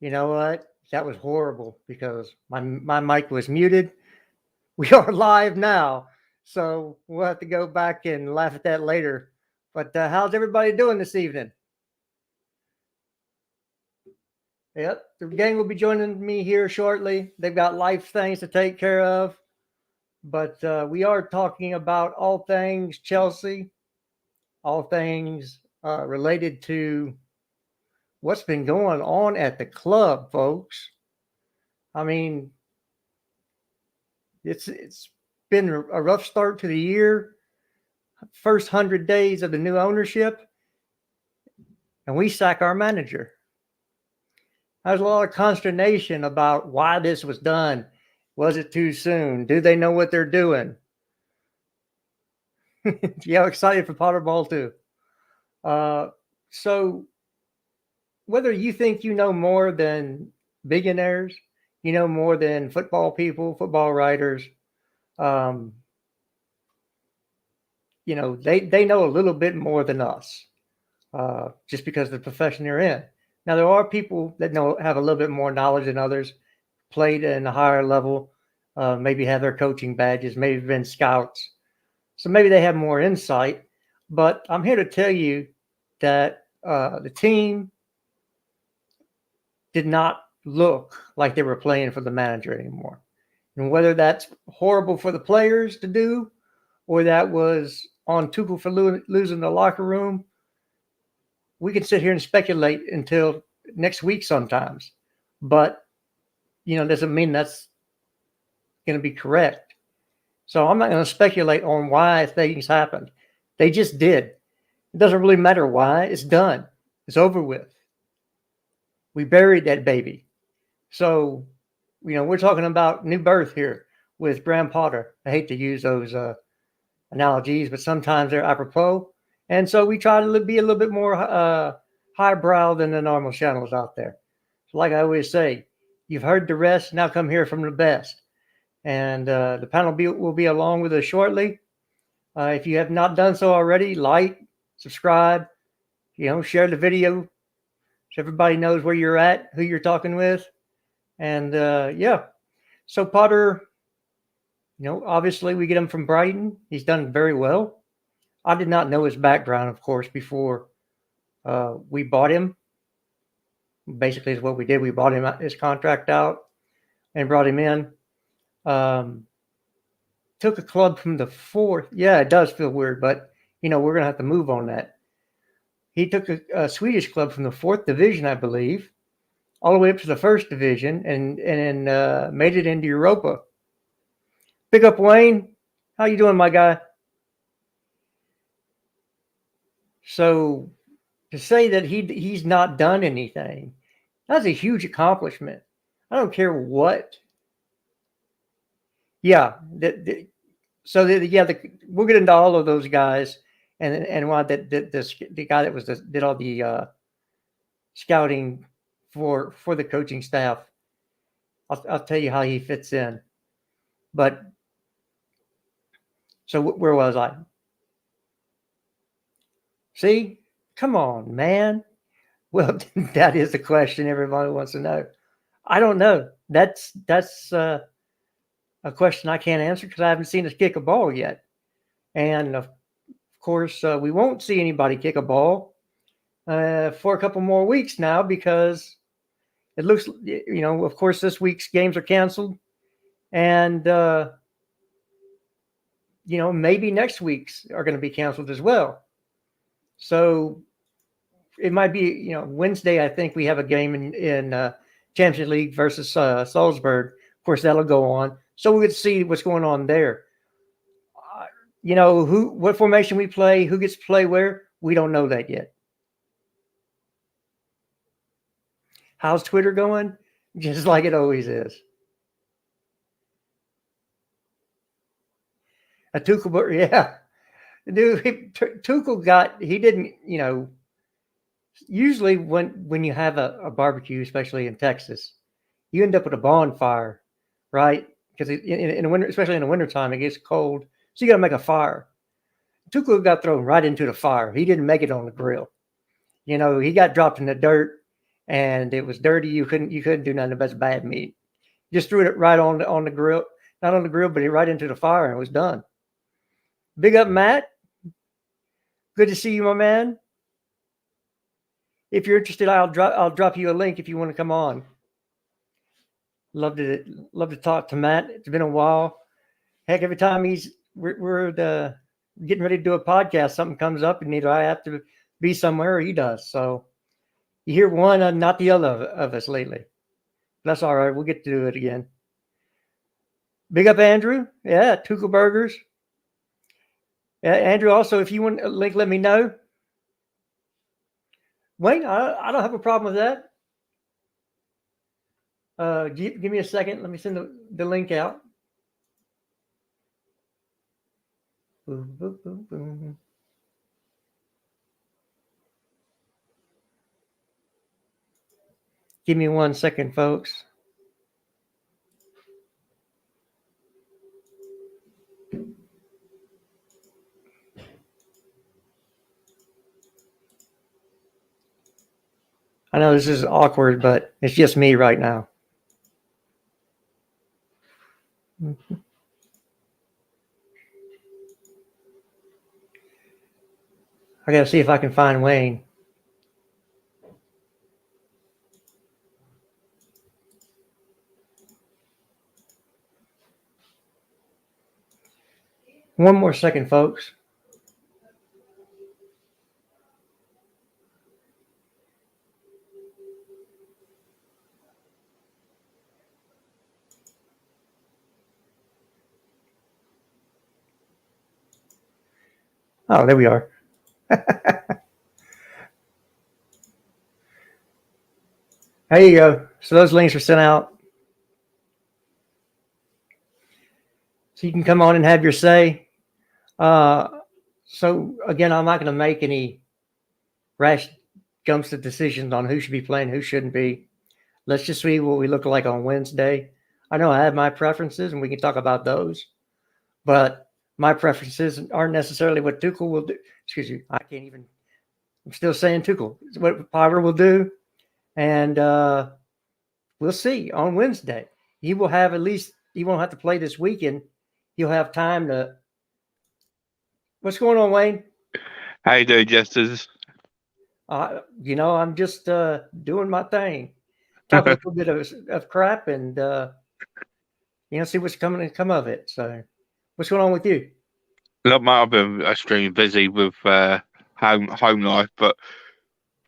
You know what? That was horrible because my mic was muted. We are live now, so we'll have to go back and laugh at that later. But how's everybody doing this evening? Yep, the gang will be joining me here shortly. They've got life things to take care of, but we are talking about all things Chelsea, all things related to what's been going on at the club, folks. I mean, it's been a rough start to the year. First 100 days of the new ownership, and we sack our manager. There's a lot of consternation about why this was done. Was it too soon? Do they know what they're doing? Yeah, excited for Potter Ball too. So whether you think you know more than billionaires, you know more than football people, football writers, they know a little bit more than us, just because of the profession they're in. Now, there are people that have a little bit more knowledge than others, played in a higher level, maybe have their coaching badges, maybe been scouts. So maybe they have more insight. But I'm here to tell you that the team did not look like they were playing for the manager anymore. And whether that's horrible for the players to do or that was on Tuchel for losing the locker room, we can sit here and speculate until next week sometimes. But, doesn't mean that's going to be correct. So I'm not going to speculate on why things happened. They just did. It doesn't really matter why. It's done. It's over with. We buried that baby. So, we're talking about new birth here with Graham Potter. I hate to use those analogies, but sometimes they're apropos. And so we try to be a little bit more highbrow than the normal channels out there. So like I always say, you've heard the rest, now come hear from the best. And the panel will be along with us shortly. If you have not done so already, like, subscribe, share the video so everybody knows where you're at, who you're talking with. And yeah, so Potter, obviously we get him from Brighton. He's done very well. I did not know his background, of course, before we bought him. Basically, is what we did. We bought his contract out and brought him in. Took a club from the fourth. Yeah, it does feel weird, but, we're going to have to move on that. He took a Swedish club from the fourth division, I believe, all the way up to the first division and made it into Europa. Big up, Wayne. How you doing, my guy? So to say that he's not done anything, that's a huge accomplishment. I don't care what. Yeah. We'll get into all of those guys and why the guy that did all the scouting for the coaching staff. I'll tell you how he fits in. But so where was I? See, come on, man. Well, that is the question everybody wants to know. I don't know. That's a question I can't answer because I haven't seen us kick a ball yet. And of course, we won't see anybody kick a ball for a couple more weeks now because it looks, of course, this week's games are canceled. And, maybe next week's are going to be canceled as well. So it might be, Wednesday, I think we have a game in Champions League versus Salzburg. Of course, that'll go on. So we'll get to see what's going on there. What formation we play, who gets to play where, we don't know that yet. How's Twitter going? Just like it always is. A Tuchel, yeah. Dude, Tuchel he didn't, usually when you have a barbecue, especially in Texas, you end up with a bonfire, right? Because in the winter, especially in the wintertime, it gets cold. So you got to make a fire. Tuchel got thrown right into the fire. He didn't make it on the grill. He got dropped in the dirt and it was dirty. You couldn't do nothing but bad meat. Just threw it right on the grill, not on the grill, but right into the fire, and it was done. Big up, Matt. Good to see you, my man. If you're interested, I'll drop you a link if you want to come on. Love to talk to Matt. It's been a while. Heck, every time we're getting ready to do a podcast, something comes up, and either I have to be somewhere or he does. So you hear one and not the other of us lately. That's all right. We'll get to do it again. Big up, Andrew. Yeah, Tuchel Burgers. Yeah, Andrew, also, if you want a link, let me know. Wayne, I don't have a problem with that. Give me a second. Let me send the link out. Boom, boom, boom, boom. Give me 1 second, folks. I know this is awkward, but it's just me right now. I gotta see if I can find Wayne. One more second, folks. Oh, there we are. There you go. So those links are sent out. So you can come on and have your say. So again, I'm not going to make any rash jumps to decisions on who should be playing, who shouldn't be. Let's just see what we look like on Wednesday. I know I have my preferences, and we can talk about those. But my preferences aren't necessarily what Tuchel will do. Excuse me, I'm still saying Tuchel. It's what Potter will do. And we'll see on Wednesday. He won't have to play this weekend. He'll have time to. What's going on, Wayne? How you doing, Jesters? I'm just doing my thing. Talk a little bit of crap and see what's come of it. So, what's going on with you? Look, mate, I've been extremely busy with home life, but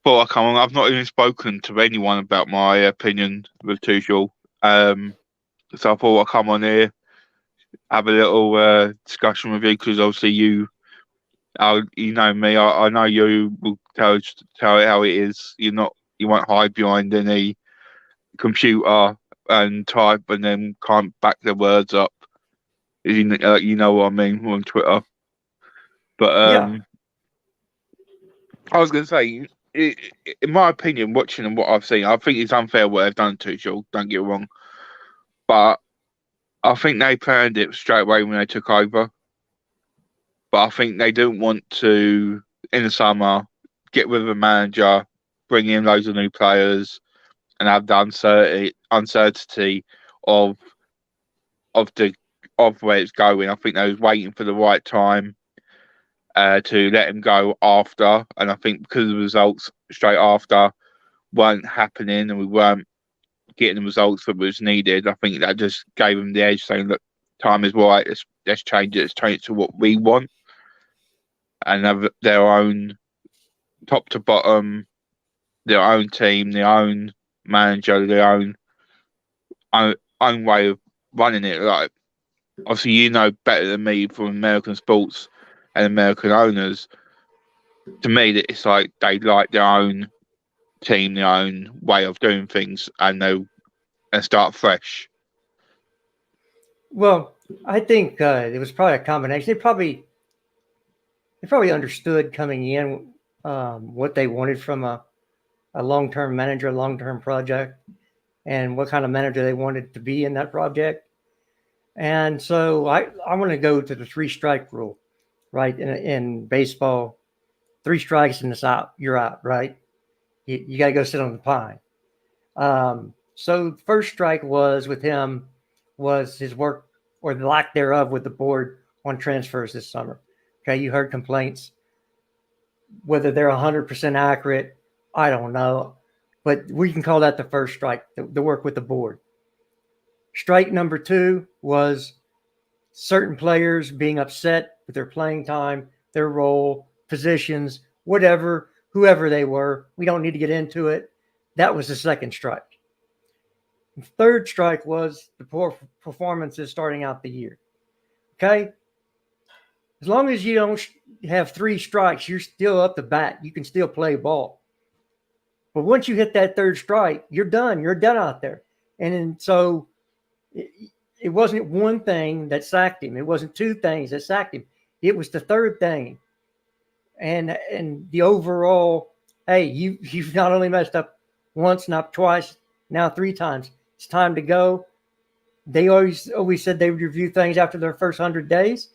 before I come on, I've not even spoken to anyone about my opinion with Tuchel. So I thought I'd come on here, have a little discussion with you, because obviously you know me. I know you will tell it how it is. You won't hide behind any computer and type and then can't back the words up. You know what I mean on Twitter. But Yeah. I was going to say, in my opinion, watching and what I've seen, I think it's unfair what they've done to Tuchel. Don't get me wrong, but I think they planned it straight away when they took over. But I think they didn't want to, in the summer, get rid of a manager, bring in loads of new players, and have the uncertainty of where it's going. I think they was waiting for the right time to let him go after, and I think because the results straight after weren't happening and we weren't getting the results that was needed, I think that just gave him the edge, saying, "Look, time is right. Let's change it. Let's change it to what we want," and have their own top to bottom, their own team, their own manager, their own way of running it. Like, obviously, you know better than me from American sports and American owners. To me, that it's like they like their own team, their own way of doing things, and start fresh. Well, I think it was probably a combination. They probably understood coming in what they wanted from a long-term manager, a long-term project, and what kind of manager they wanted to be in that project. And so I want to go to the 3-strike rule, right? In baseball, 3 strikes and it's out. You're out, right? You got to go sit on the pine. So the first strike was with him was his work or the lack thereof with the board on transfers this summer. Okay, you heard complaints. Whether they're 100% accurate, I don't know. But we can call that the first strike, the work with the board. Strike number 2 was certain players being upset with their playing time, their role, positions, whatever, whoever they were. We don't need to get into it. That was the second strike. The third strike was the poor performances starting out the year. Okay? As long as you don't have 3 strikes, you're still up to bat. You can still play ball. But once you hit that third strike, you're done. You're done out there. And so it wasn't one thing that sacked him. It wasn't 2 things that sacked him. It was the third thing. And the overall, hey, you've not only messed up once, not twice, now 3 times. It's time to go. They always said they would review things after their first 100 days.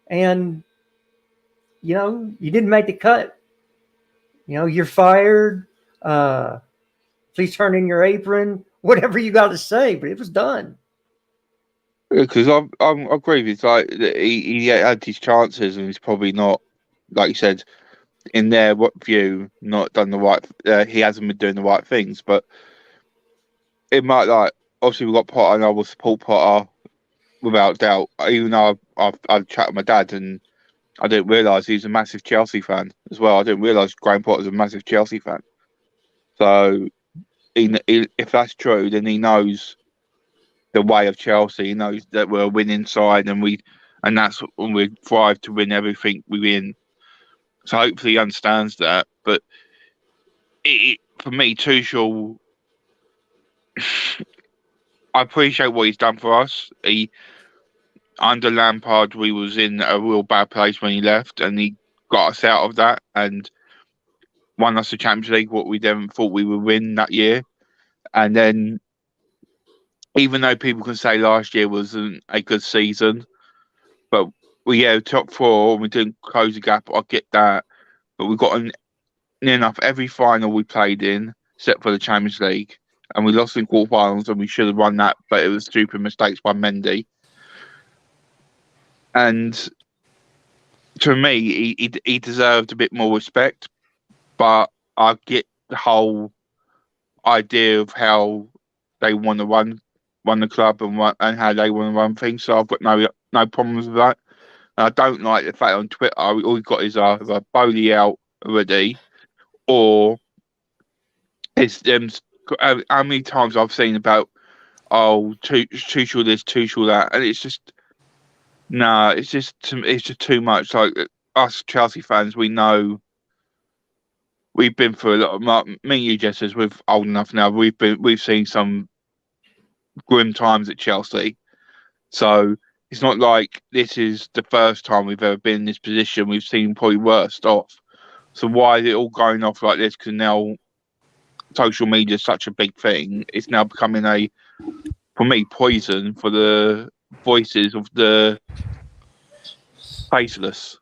And, you didn't make the cut. You're fired. Please turn in your apron. Whatever you got to say, but it was done. Because I agree with like he had his chances and he's probably not, like you said, in their view, not done the right. He hasn't been doing the right things, but it might obviously we've got Potter and I will support Potter without doubt. Even though I've chatted with my dad and I didn't realise he's a massive Chelsea fan as well. I didn't realise Graham Potter's a massive Chelsea fan. So if that's true, then he knows the way of Chelsea. He knows that we're a winning side and that's when we thrive to win everything we win. So hopefully he understands that. But for me, Tuchel, I appreciate what he's done for us. Under Lampard, we was in a real bad place when he left, and he got us out of that and won us the Champions League, what we then thought we would win that year. And then, even though people can say last year wasn't a good season, but we had top 4 and we didn't close the gap, I get that. But we got near enough every final we played in, except for the Champions League. And we lost in quarterfinals and we should have won that, but it was stupid mistakes by Mendy. And to me, he deserved a bit more respect, but I get the whole idea of how they want to run the club and how they want to run things. So I've got no problems with that. And I don't like the fact on Twitter all we've got is either Bowley out already, or it's them. How many times I've seen about Tuchel this, Tuchel that, and it's just. No, it's just too much. Like us Chelsea fans, we know we've been through a lot. Me and you, Jesters, we're old enough now. We've seen some grim times at Chelsea, so it's not like this is the first time we've ever been in this position. We've seen probably worse off. So why is it all going off like this? Because now social media is such a big thing. It's now becoming for me, poison for the voices of the faceless,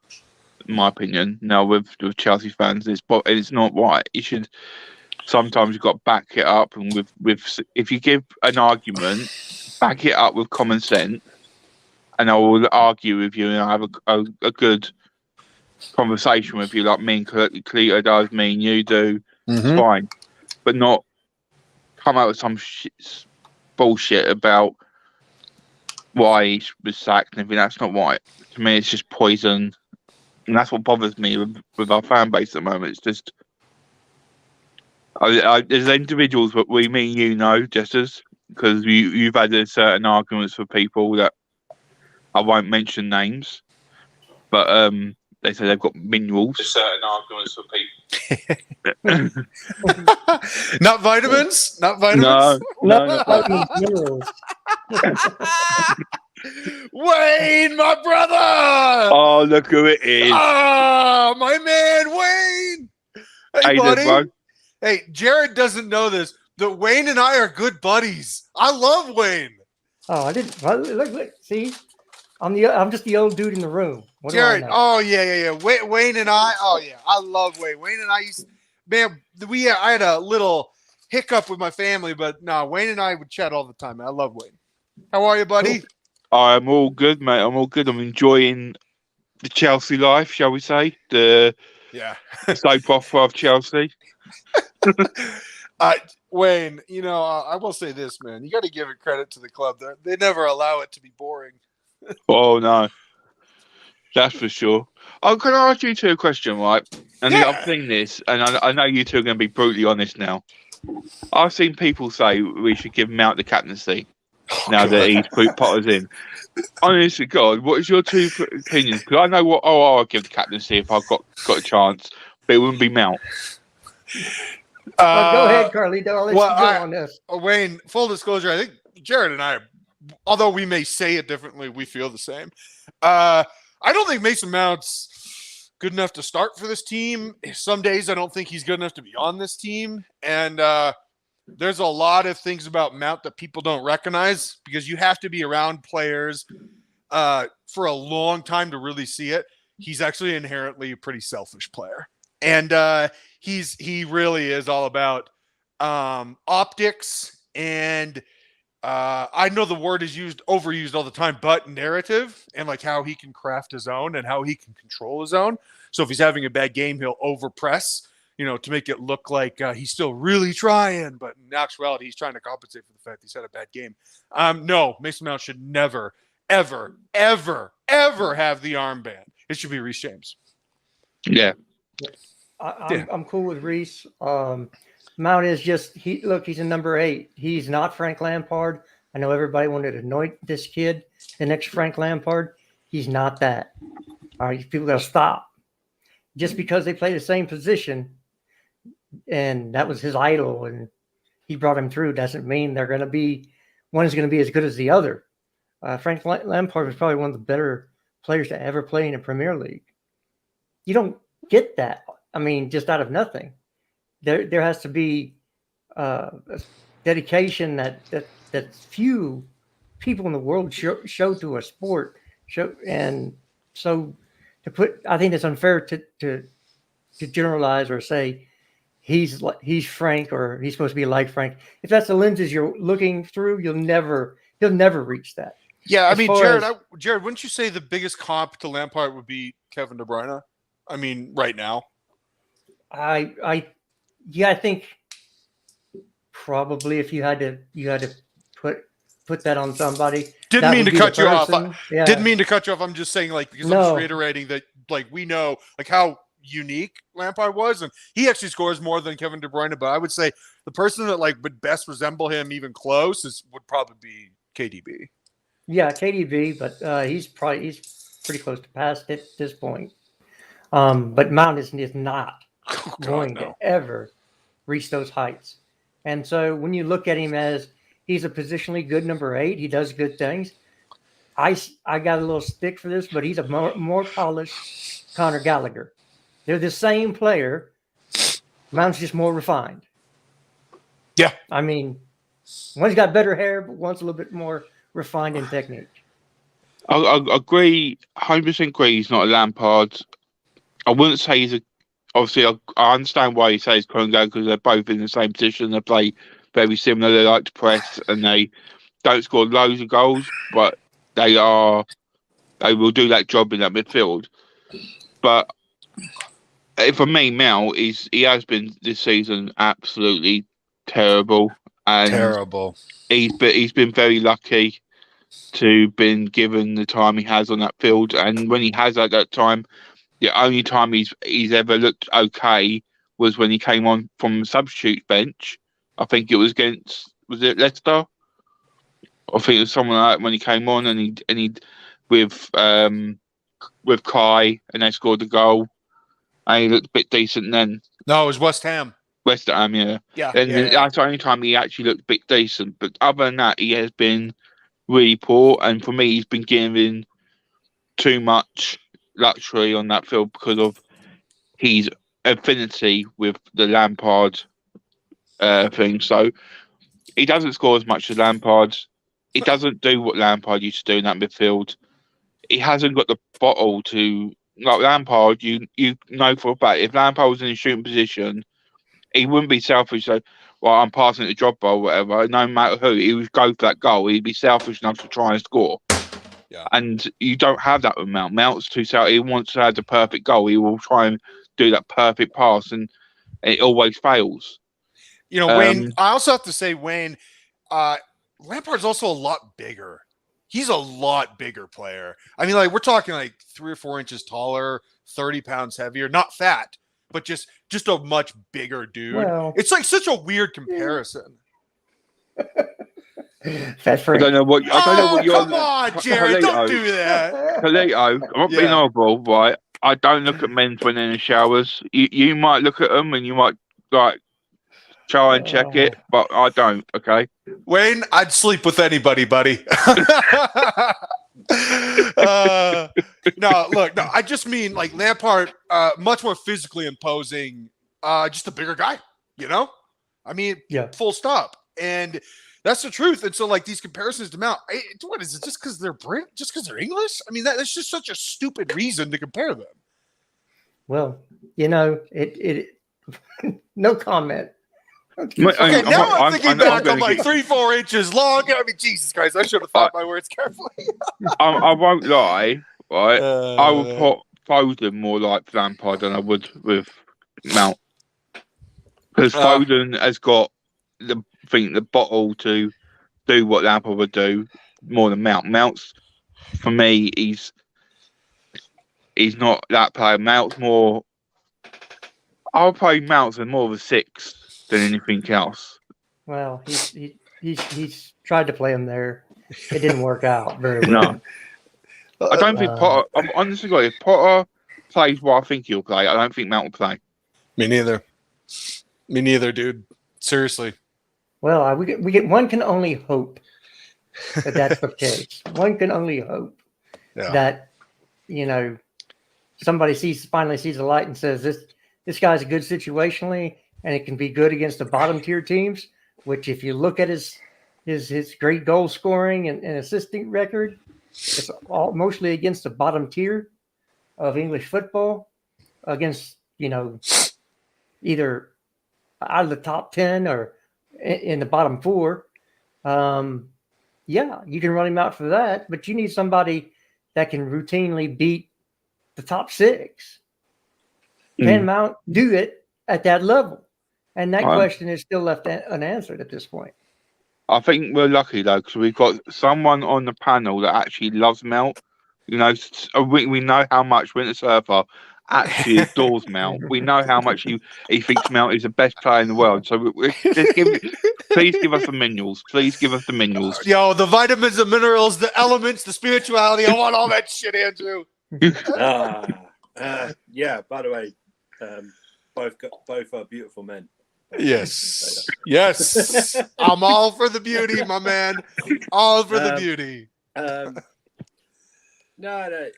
in my opinion. Now with Chelsea fans, it's not right. You should sometimes you've got to back it up, and with if you give an argument, back it up with common sense, and I will argue with you and I have a good conversation with you, like me and Cleto does, me and you do. It's fine, but not come out with some bullshit about why he was sacked and everything. That's not right. To me, it's just poison. And that's what bothers me with our fan base at the moment. It's just... there's individuals, but me and you know, Jesters, because you've had certain arguments for people that I won't mention names, but they say they've got minerals. There's certain arguments for people. Not vitamins? Not vitamins? No, not vitamins. Minerals. Wayne, my brother! Oh, look who it is. Oh, my man, Wayne! Hey, buddy. Bro. Hey, Jared doesn't know this, but Wayne and I are good buddies. I love Wayne. Oh, I didn't. Look, see? I'm just the old dude in the room. What Jared, oh, yeah. Wayne and I, oh, yeah, I love Wayne. Wayne and I I had a little hiccup with my family, but no, Wayne and I would chat all the time. Man. I love Wayne. How are you, buddy? Cool. I'm all good, mate. I'm all good. I'm enjoying the Chelsea life, shall we say? The Yeah. soap opera of Chelsea. Wayne, I will say this, man. You got to give it credit to the club. They never allow it to be boring. Oh, no. That's for sure. Oh, can I ask you two a question, right? And Yeah. I'm thinking this, and I know you two are going to be brutally honest now. I've seen people say we should give Mount the captaincy now that he's put Potter's in. Honestly, God, what is your two opinions? Because I know what I'd give the captaincy if I got a chance, but it wouldn't be Mount. Go ahead, Carlito. I'll let you go on this. Wayne, full disclosure, I think Jared and I, although we may say it differently, we feel the same. I don't think Mason Mount's good enough to start for this team. Some days I don't think he's good enough to be on this team. And there's a lot of things about Mount that people don't recognize because you have to be around players for a long time to really see it. He's actually inherently a pretty selfish player. And he really is all about optics and I know the word is overused all the time, but narrative and like how he can craft his own and how he can control his own. So if he's having a bad game, he'll overpress, to make it look like he's still really trying, but in actuality, he's trying to compensate for the fact he's had a bad game. No, Mason Mount should never, ever, ever, ever have the armband. It should be Reece James. Yeah. I'm cool with Reece. Mount is just he's a number 8. He's not Frank Lampard. I know everybody wanted to anoint this kid the next Frank Lampard. He's not that. All right, people got to stop. Just because they play the same position and that was his idol and he brought him through doesn't mean one is going to be as good as the other. Frank Lampard was probably one of the better players to ever play in the Premier League. You don't get that. I mean, just out of nothing. There has to be dedication that few people in the world show to a sport. And so I think it's unfair to generalize or say he's Frank or he's supposed to be like Frank. If that's the lenses you're looking through, he'll never reach that. Yeah, I mean, Jared, wouldn't you say the biggest comp to Lampard would be Kevin De Bruyne? I mean, right now. I think probably if you had to put that on somebody. Didn't mean to cut you off. Yeah. Didn't mean to cut you off. I'm just saying, because I'm just reiterating that, we know, how unique Lampard was, and he actually scores more than Kevin De Bruyne. But I would say the person that would best resemble him, even close, would probably be KDB. Yeah, KDB, but he's pretty close to past it at this point. But Mount is not going to ever reach those heights. And so when you look at him as he's a positionally good number 8, he does good things. I got a little stick for this, but he's a more polished Conor Gallagher. They're the same player. Mount's just more refined. Yeah. I mean, one's got better hair, but one's a little bit more refined in technique. I agree, 100% agree he's not a Lampard. I wouldn't say he's obviously, I understand why you say he's Conor Gallagher because they're both in the same position. They play very similar. They like to press and they don't score loads of goals, but they will do that job in that midfield. But for me, Mount he has been this season absolutely terrible. And terrible. He's been very lucky to been given the time he has on that field, and when he has at that time, the only time he's ever looked okay was when he came on from the substitute bench. I think it was was it Leicester? I think it was someone like that when he came on and he with Kai and they scored the goal and he looked a bit decent then. No, it was West Ham. West Ham, yeah. Yeah. That's the only time he actually looked a bit decent. But other than that, he has been really poor. And for me, he's been given too much luxury on that field because of his affinity with the Lampard thing. So he doesn't score as much as Lampard. He doesn't do what Lampard used to do in that midfield. He hasn't got the bottle to like Lampard. You know for a fact if Lampard was in a shooting position, he wouldn't be selfish. So well, I'm passing the job or whatever, no matter who, he would go for that goal. He'd be selfish enough to try and score. Yeah. And you don't have that with Mount. Mount's too selfish. He wants to have the perfect goal. He will try and do that perfect pass, and it always fails. You know, Wayne, I also have to say, Wayne, Lampard's also a lot bigger. He's a lot bigger player. I mean, like, we're talking like 3 or 4 inches taller, 30 pounds heavier, not fat, but just a much bigger dude. Well, it's like such a weird comparison. That's I don't know what. I don't know what you're. Come on, Jared, don't do that. Polito, I'm not being horrible, right? I don't look at men when they're in the showers. You might look at them and you might like try and check it, but I don't. Okay, Wayne, I'd sleep with anybody, buddy. No, I just mean like Lampard, much more physically imposing, just a bigger guy, you know? I mean, full stop. And that's the truth. And so like these comparisons to Mount, what is it? Just because they're just because they're English? I mean, that's just such a stupid reason to compare them. Well, you know, it no comment. Okay, now I'm thinking back, I'm like 3-4 inches long. I mean, Jesus Christ, I should have thought my words carefully. I won't lie, right? I would put Foden more like Lampard than I would with Mount. Because Foden has got the bottle to do what Lampard would do more than Mount. Mount's, for me, he's not that player. Mount's more. I'll play Mount as more of a 6 than anything else. Well, he's tried to play him there. It didn't work out very well. No, I don't think Potter. I'm honestly, if Potter plays what I think he'll play, I don't think Mount will play. Me neither. Me neither, dude. Seriously. Well, we get. One can only hope that that's the case. One can only hope that, you know, somebody finally sees the light and says this guy's a good situationally, and it can be good against the bottom tier teams. Which, if you look at his great goal scoring and assisting record, it's all mostly against the bottom tier of English football, against, you know, either out of the top 10 or in the bottom 4. You can run him out for that, but you need somebody that can routinely beat the top 6. Can Mount do it at that level? And that question is still left unanswered at this point. I think we're lucky though, because we've got someone on the panel that actually loves Mount. You know, we know how much Winter Surfer actually adores Mount. We know how much he thinks Mount is the best player in the world. So please give us the minerals. Please give us the minerals. Yo, the vitamins, the minerals, the elements, the spirituality. I want all that shit, Andrew. Yeah. By the way, both are beautiful men. Yes. I'm all for the beauty, my man. All for the beauty. No,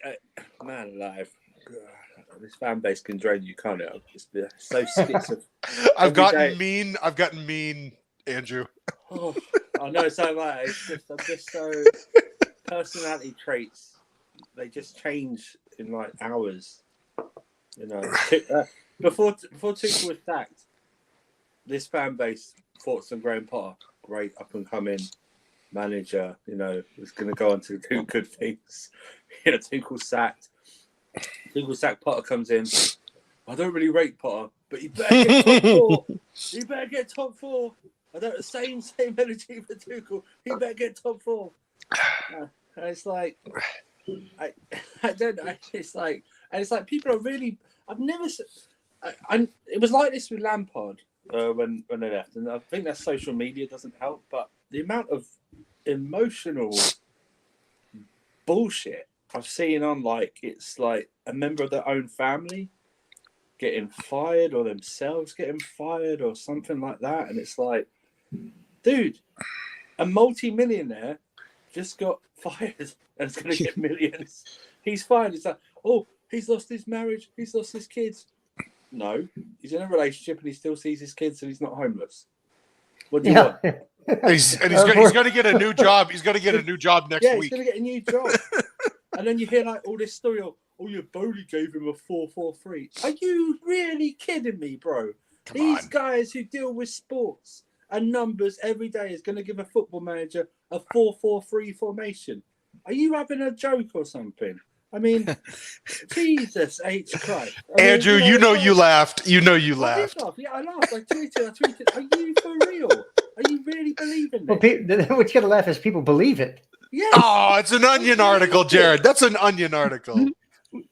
man alive. This fan base can drain you, can't it? It's so schizophrenic. I've gotten mean, Andrew. Oh, I know, so like I'm just so personality traits. They just change in like hours. You know, before Tuchel was sacked, this fan base thought some Graham Potter, great up and coming manager. You know, was going to go on to do good things. You know, Tuchel sacked. Potter comes in. I don't really rate Potter, but he better get top 4. He better get top 4. I don't the same energy for Tuchel. He better get top 4. And it's like I don't know. It's like people are really. I've never. It was like this with Lampard when they left, and I think that social media doesn't help. But the amount of emotional bullshit I've seen on it's like a member of their own family getting fired or themselves getting fired or something like that, and it's like, dude, a multi-millionaire just got fired and is going to get millions. He's fired. It's like, oh, he's lost his marriage. He's lost his kids. No, he's in a relationship and he still sees his kids and he's not homeless. What do you want? He's going to get a new job. He's going to get a new job next week. He's going to get a new job. And then you hear like all this story of, oh, your Bowley gave him a 4.43. Are you really kidding me, bro? These guys who deal with sports and numbers every day is going to give a football manager a 4-4-3 formation. Are you having a joke or something? I mean, Jesus H. Christ. I mean, Andrew, you laughed. You know you I laughed. did laugh. Yeah, I laughed. I tweeted. Are you for real? Are you really believing Well, this? what's going to laugh is people believe it. Yeah. Oh, it's an Onion article, Jared. That's an Onion article.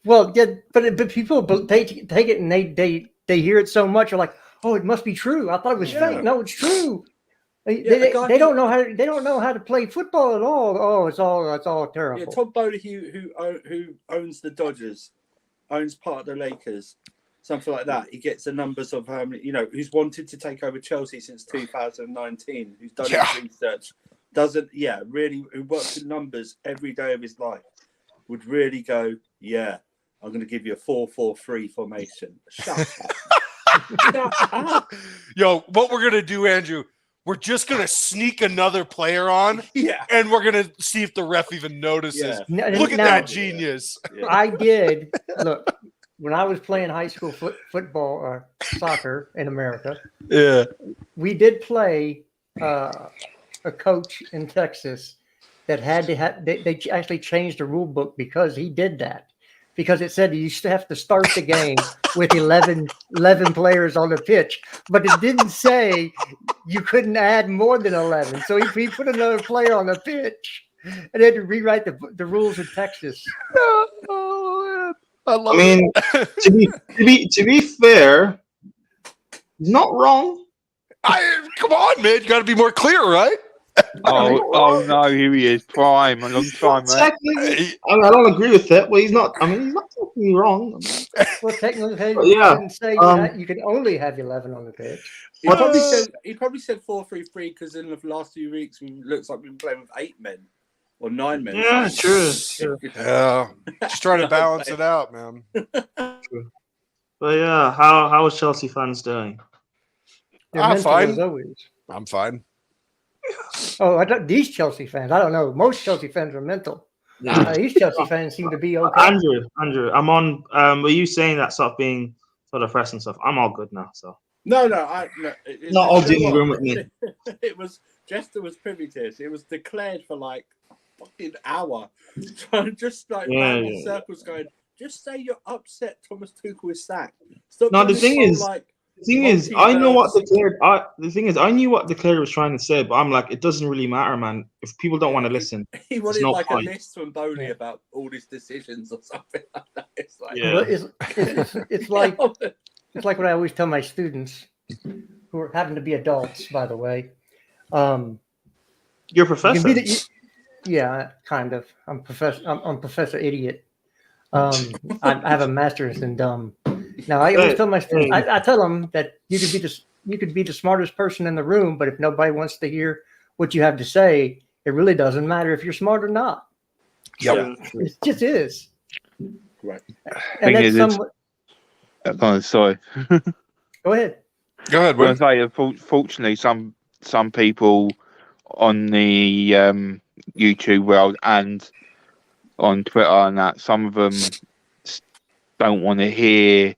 Well, yeah, but people they take it and they hear it so much, they're like, oh, it must be true. I thought it was fake. No, it's true. They don't know how to play football at all. Oh, it's all terrible. Yeah, Todd Bowley, who owns the Dodgers, owns part of the Lakers, something like that. He gets the numbers of how many, who's wanted to take over Chelsea since 2019, who's done his research, really, who works with numbers every day of his life, would really go, yeah, I'm going to give you a 4-4-3 formation. Shut up. Shut up. Yo, what we're gonna do, Andrew? We're just gonna sneak another player on, and we're gonna see if the ref even notices. Yeah. Look at that genius! Yeah. I did look when I was playing high school football or soccer in America. Yeah, we did play a coach in Texas that had to have. They actually changed the rule book because he did that. Because it said you used to have to start the game with 11 players on the pitch, but it didn't say you couldn't add more than 11. So he put another player on the pitch and had to rewrite the rules in Texas. Oh, I love it. to be fair, he's not wrong. Come on, man, you got to be more clear, right? Oh no, here he is, prime, a long time, man. Exactly. I don't agree with it. Well, he's not. I mean, he's not technically wrong. Well, technically, yeah, didn't say you can only have 11 on the pitch. He probably said 4-3-3 because in the last few weeks it looks like we've been playing with 8 men or 9 men. Yeah, true. Yeah, just trying to balance it out, man. True. But yeah, how is Chelsea fans doing? I'm fine. Always. I'm fine. Oh, these Chelsea fans. I don't know. Most Chelsea fans are mental. These Chelsea fans seem to be okay. Andrew, I'm on. Were you saying that sort of being sort of press and stuff? I'm all good now. So no. Not all doom and gloom with me. It was Jester was privy to this. It was declared for like fucking hour, trying just like round in circles, going. Just say you're upset. Thomas Tuchel is sacked. Stop. No, the thing is, I know what declared. I knew what declared was trying to say, but I'm like, it doesn't really matter, man. If people don't want to listen, he wanted no like point. a list from Bowley about all his decisions or something like that. It's like, it's like what I always tell my students, who happen to be adults, by the way. You're a professor. Yeah, kind of. I'm Professor Idiot. I have a master's in dumb. Now I always tell my students, I tell them that you could be the smartest person in the room, but if nobody wants to hear what you have to say, it really doesn't matter if you're smart or not. Yep. It just is. Right. And that's somewhat. Sorry. Go Go ahead. ahead. Well, I say, unfortunately, some people on the YouTube world and on Twitter and that, some of them don't want to hear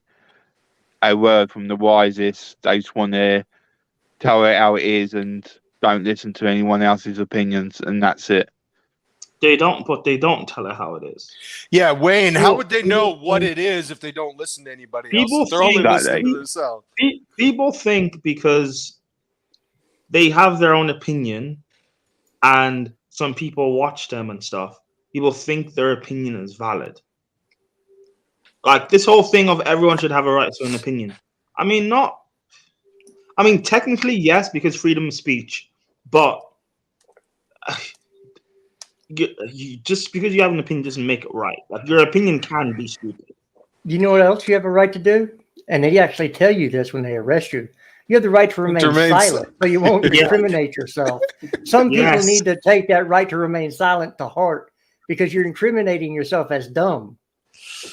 a word from the wisest. They just want to tell it how it is and don't listen to anyone else's opinions, and that's it. They don't tell it how it is. Yeah, Wayne, how would they know what it is if they don't listen to anybody else? They're only listening to themselves. People think because they have their own opinion and some people watch them and stuff, people think their opinion is valid. Like this whole thing of everyone should have a right to an opinion. I mean, technically, yes, because freedom of speech, but just because you have an opinion doesn't make it right. Like your opinion can be stupid. You know what else you have a right to do? And they actually tell you this when they arrest you. You have the right to remain silent, so you won't incriminate yourself. Some people need to take that right to remain silent to heart because you're incriminating yourself as dumb.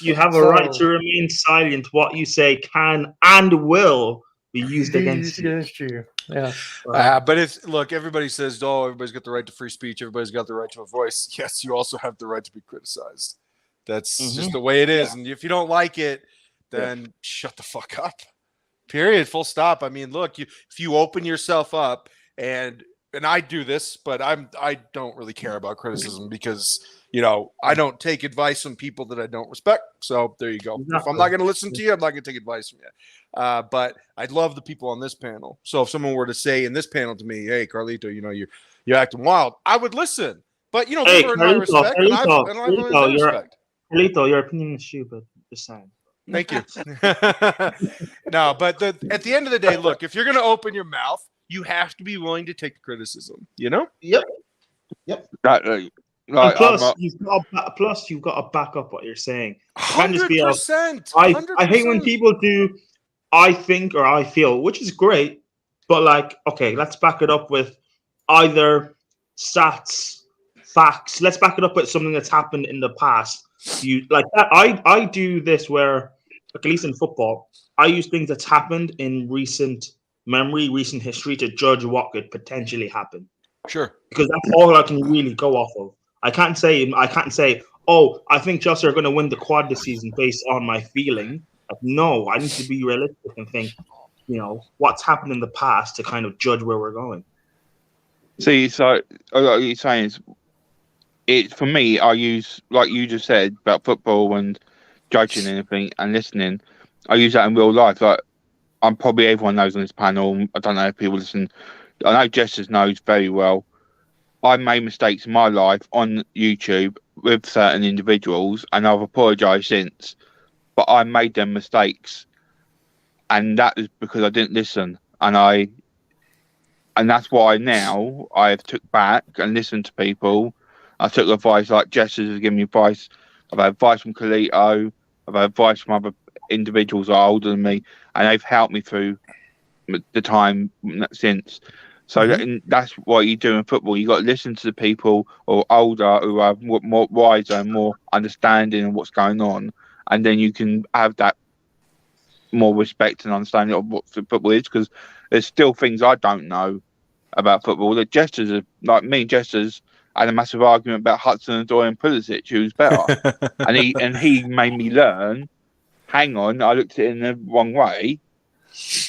You have a right to remain silent. What you say can and will be used against you. Yeah. But everybody says, everybody's got the right to free speech. Everybody's got the right to a voice. Yes, you also have the right to be criticized. That's just the way it is. And if you don't like it, then shut the fuck up. Period. Full stop. I mean, look, if you open yourself up and I do this, but I don't really care about criticism because I don't take advice from people that I don't respect. So there you go. If I'm not going to listen to you, I'm not going to take advice from you. But I love the people on this panel. So if someone were to say in this panel to me, "Hey, Carlito, you're acting wild," I would listen. But give her my respect, and I have respect. Carlito, your opinion is stupid. Just saying. Thank you. No, but at the end of the day, look, if you're going to open your mouth, you have to be willing to take the criticism. Yep. Like, plus, you've got to back up what you're saying. 100%. I hate when people do I think or I feel, which is great, but okay, let's back it up with either stats, facts. Let's back it up with something that's happened in the past. You like that? I do this where, at least in football, I use things that's happened in recent memory, recent history to judge what could potentially happen. Sure. Because that's all I can really go off of. I can't say, oh, I think Chelsea are going to win the quad this season based on my feeling. No, I need to be realistic and think, what's happened in the past to kind of judge where we're going. See, so what you're saying is, for me, I use, like you just said, about football and judging anything and listening. I use that in real life. Like, probably everyone knows on this panel. I don't know if people listen. I know Jesters knows very well. I made mistakes in my life on YouTube with certain individuals, and I've apologised since. But I made them mistakes, and that is because I didn't listen. And that's why now I've took back and listened to people. I took advice, like Jesters has given me advice. I've had advice from Carlito. I've had advice from other individuals that are older than me, and they've helped me through the time since. So that's what you do in football. You got to listen to the people who are older, who are more wiser and more understanding of what's going on, and then you can have that more respect and understanding of what football is. Because there's still things I don't know about football. The Jesters are like me. Jesters had a massive argument about Hudson-Odoi and Pulisic, who's better, and he made me learn. Hang on, I looked at it in the wrong way.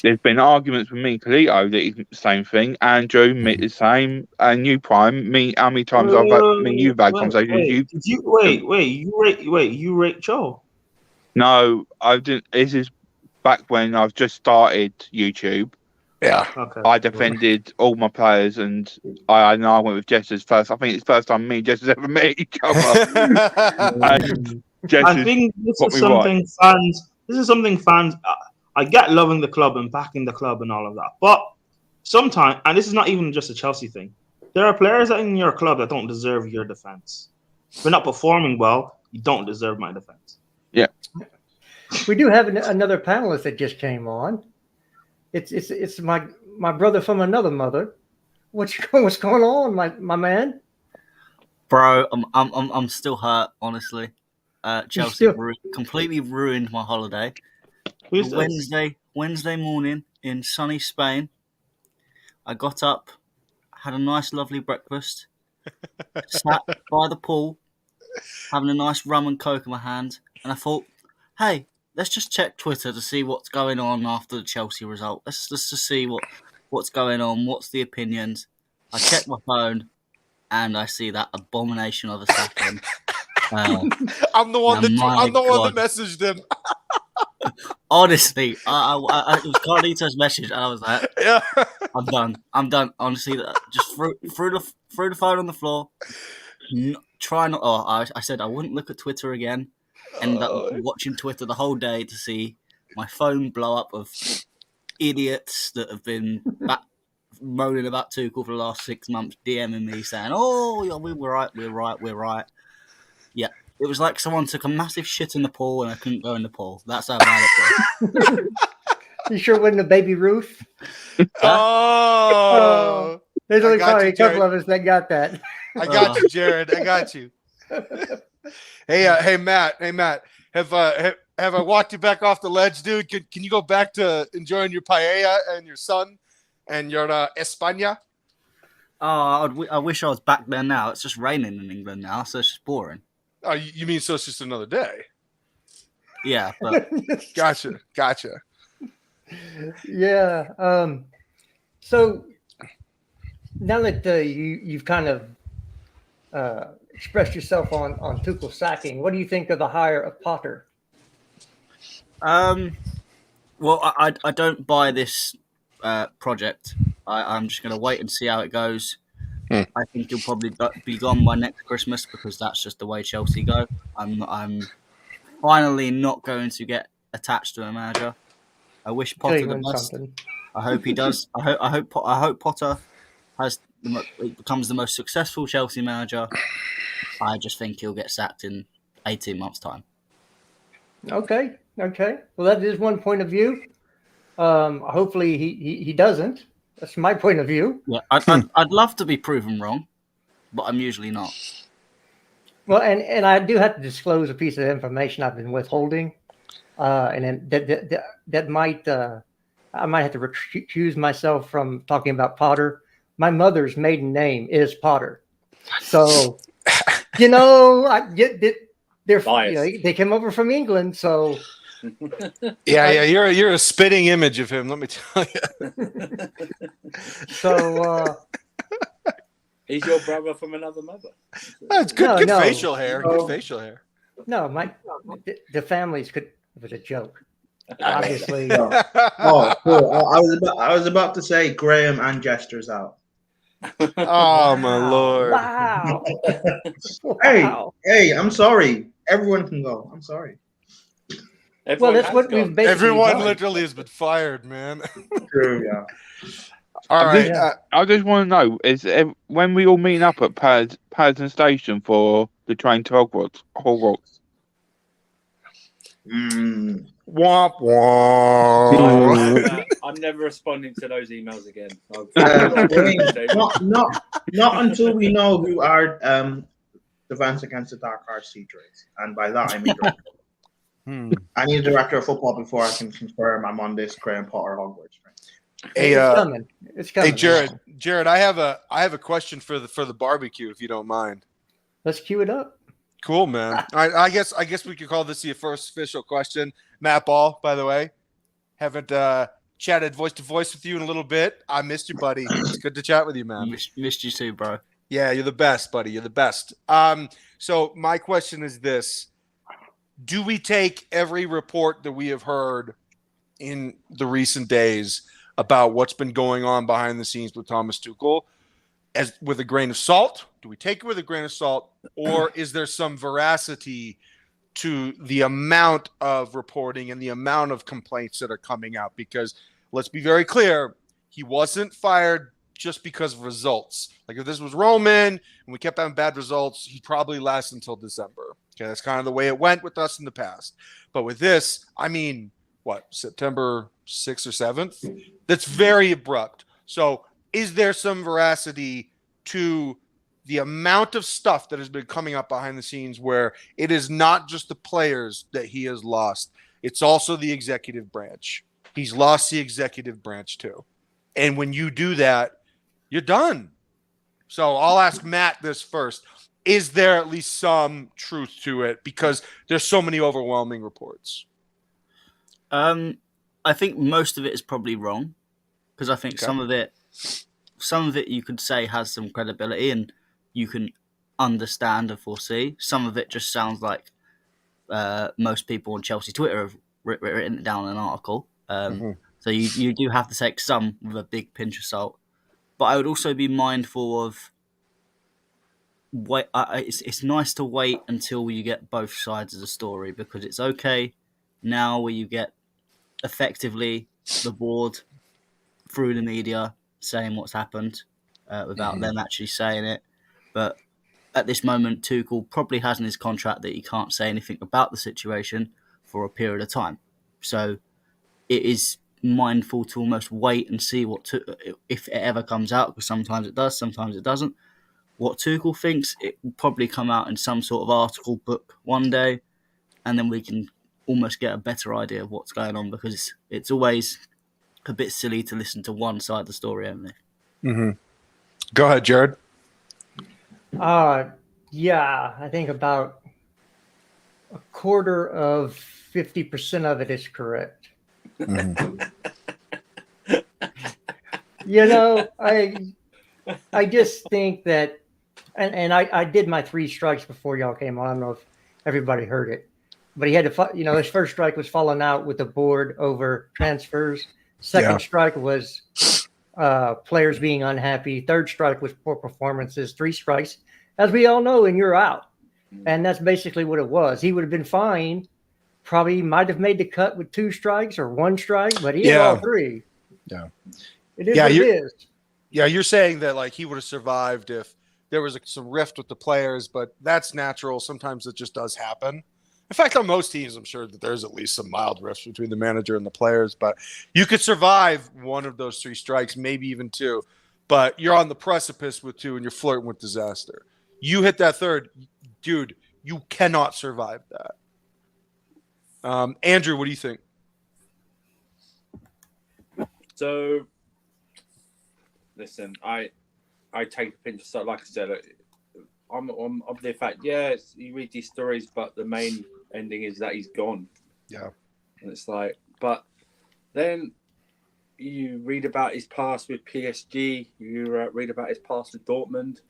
There's been arguments with me and Carlito that is the same thing. Andrew, me the same, and you Prime. Me, how many times you've had conversations? You rate Joe? No, I didn't. This is back when I've just started YouTube. Yeah. Okay. I defended all my players, and I went with Jesters first. I think it's the first time me and Jesters ever met each other. And I think this is something fans. I get loving the club and backing the club and all of that, but sometimes, and this is not even just a Chelsea thing, there are players in your club that don't deserve your defense. If you're not performing well, you don't deserve my defense. Yeah. We do have another panelist that just came on. It's my brother from another mother. What's going on, my man? Bro, I'm still hurt, honestly. Chelsea completely ruined my holiday. Wednesday morning in sunny Spain, I got up, had a nice lovely breakfast, sat by the pool, having a nice rum and coke in my hand, and I thought, hey, let's just check Twitter to see what's going on after the Chelsea result. Let's just see what's going on, what's the opinions. I check my phone, and I see that abomination of a second. I'm the one that messaged him. Honestly, it was Carlito's message, and I was like, "Yeah, I'm done." Honestly, just threw the phone on the floor. I said I wouldn't look at Twitter again. Ended up watching Twitter the whole day to see my phone blow up of idiots that have been moaning about Tuchel for the last 6 months, DMing me saying, "Oh, yeah, we're right." Yeah. It was like someone took a massive shit in the pool and I couldn't go in the pool. That's how bad it was. You sure it wasn't a baby Ruth? Oh. There's only probably a couple of us that got that. I got you, Jared. I got you. Hey, Matt. Have I walked you back off the ledge, dude? Can you go back to enjoying your paella and your sun and your España? Oh, I wish I was back there now. It's just raining in England now, so it's just boring. Oh, you mean so it's just another day? Yeah, but Gotcha. Yeah. So now that you've kind of expressed yourself on Tuchel sacking, what do you think of the hire of Potter? Well, I don't buy this project. I'm just going to wait and see how it goes. I think he'll probably be gone by next Christmas because that's just the way Chelsea go. I'm finally not going to get attached to a manager. I wish Until he Potter the wins best. something. I hope he does. I hope Potter becomes the most successful Chelsea manager. I just think he'll get sacked in 18 months' time. Okay. Well, that is one point of view. Hopefully he doesn't. That's my point of view. Yeah, I'd love to be proven wrong, but I'm usually not. Well, and I do have to disclose a piece of information I've been withholding, and then that might I might have to recuse myself from talking about Potter. My mother's maiden name is Potter, so they're Biased. they came over from England, so Yeah, you're a spitting image of him. Let me tell you. so. He's your brother from another mother. That's good. No. Facial hair. Good facial hair. No, the families could. It was a joke. Obviously, Oh, cool. I was about to say Graham and Jesters out. Oh my lord. Wow. Hey, I'm sorry. Everyone can go. I'm sorry. Well, that's what we've basically Everyone done. literally has been fired, man. True, yeah. All right. Yeah. I just want to know, is when we all meeting up at Paddington Station for the train to Hogwarts? Womp womp. I'm never responding to those emails again. Not until we know who our Defense Against the Dark Arts teacher is. And by that, I mean director. I need a director of football before I can confirm I'm on this Graham Potter Hogwarts train. Hey, It's coming. hey, Jared, I have a question for the barbecue, if you don't mind. Let's cue it up. Cool, man. I guess we could call this the first official question. Matt Ball, by the way, haven't chatted voice to voice with you in a little bit. I missed you, buddy. It's good to chat with you, man. Missed you too, bro. Yeah, you're the best, buddy. You're the best. So my question is this: do we take every report that we have heard in the recent days about what's been going on behind the scenes with Thomas Tuchel as with a grain of salt? Do we take it with a grain of salt, or is there some veracity to the amount of reporting and the amount of complaints that are coming out? Because let's be very clear, he wasn't fired just because of results. Like if this was Roman and we kept having bad results, he'd probably last until December. Okay, that's kind of the way it went with us in the past. But with this, I mean, what, September 6th or 7th? That's very abrupt. So is there some veracity to the amount of stuff that has been coming up behind the scenes where it is not just the players that he has lost, it's also the executive branch. He's lost the executive branch too. And when you do that, you're done. So I'll ask Matt this first. Is there at least some truth to it? Because there's so many overwhelming reports. I think most of it is probably wrong, because I think some of it you could say has some credibility and you can understand and foresee. Some of it just sounds like most people on Chelsea Twitter have written it down in an article. So you do have to take some with a big pinch of salt. But I would also be mindful of it's nice to wait until you get both sides of the story, because it's okay now where you get effectively the board through the media saying what's happened without them actually saying it. But at this moment, Tuchel probably has in his contract that he can't say anything about the situation for a period of time. So it is mindful to almost wait and see if it ever comes out, because sometimes it does, sometimes it doesn't. What Tuchel thinks, it will probably come out in some sort of article book one day, and then we can almost get a better idea of what's going on, because it's always a bit silly to listen to one side of the story only. Go ahead, Jared. Yeah, I think about a quarter of 50% of it is correct. I just think that, and I did my 3 strikes before y'all came on. I don't know if everybody heard it, but he had to, his first strike was falling out with the board over transfers. Second strike was players being unhappy. Third strike was poor performances. 3 strikes, as we all know, and you're out. And that's basically what it was. He would have been fine. Probably might have made the cut with 2 strikes or 1 strike, but he had all 3. Yeah. It is what it is. Yeah, you're saying that like he would have survived if there was some rift with the players, but that's natural. Sometimes it just does happen. In fact, on most teams, I'm sure that there's at least some mild rifts between the manager and the players, but you could survive one of those 3 strikes, maybe even 2, but you're on the precipice with 2 and you're flirting with disaster. You hit that 3rd, dude, you cannot survive that. Andrew, what do you think? So, listen, I take a pinch of salt. Like I said, I'm of the fact, you read these stories, but the main ending is that he's gone. Yeah. And it's like, but then you read about his past with PSG, you read about his past with Dortmund.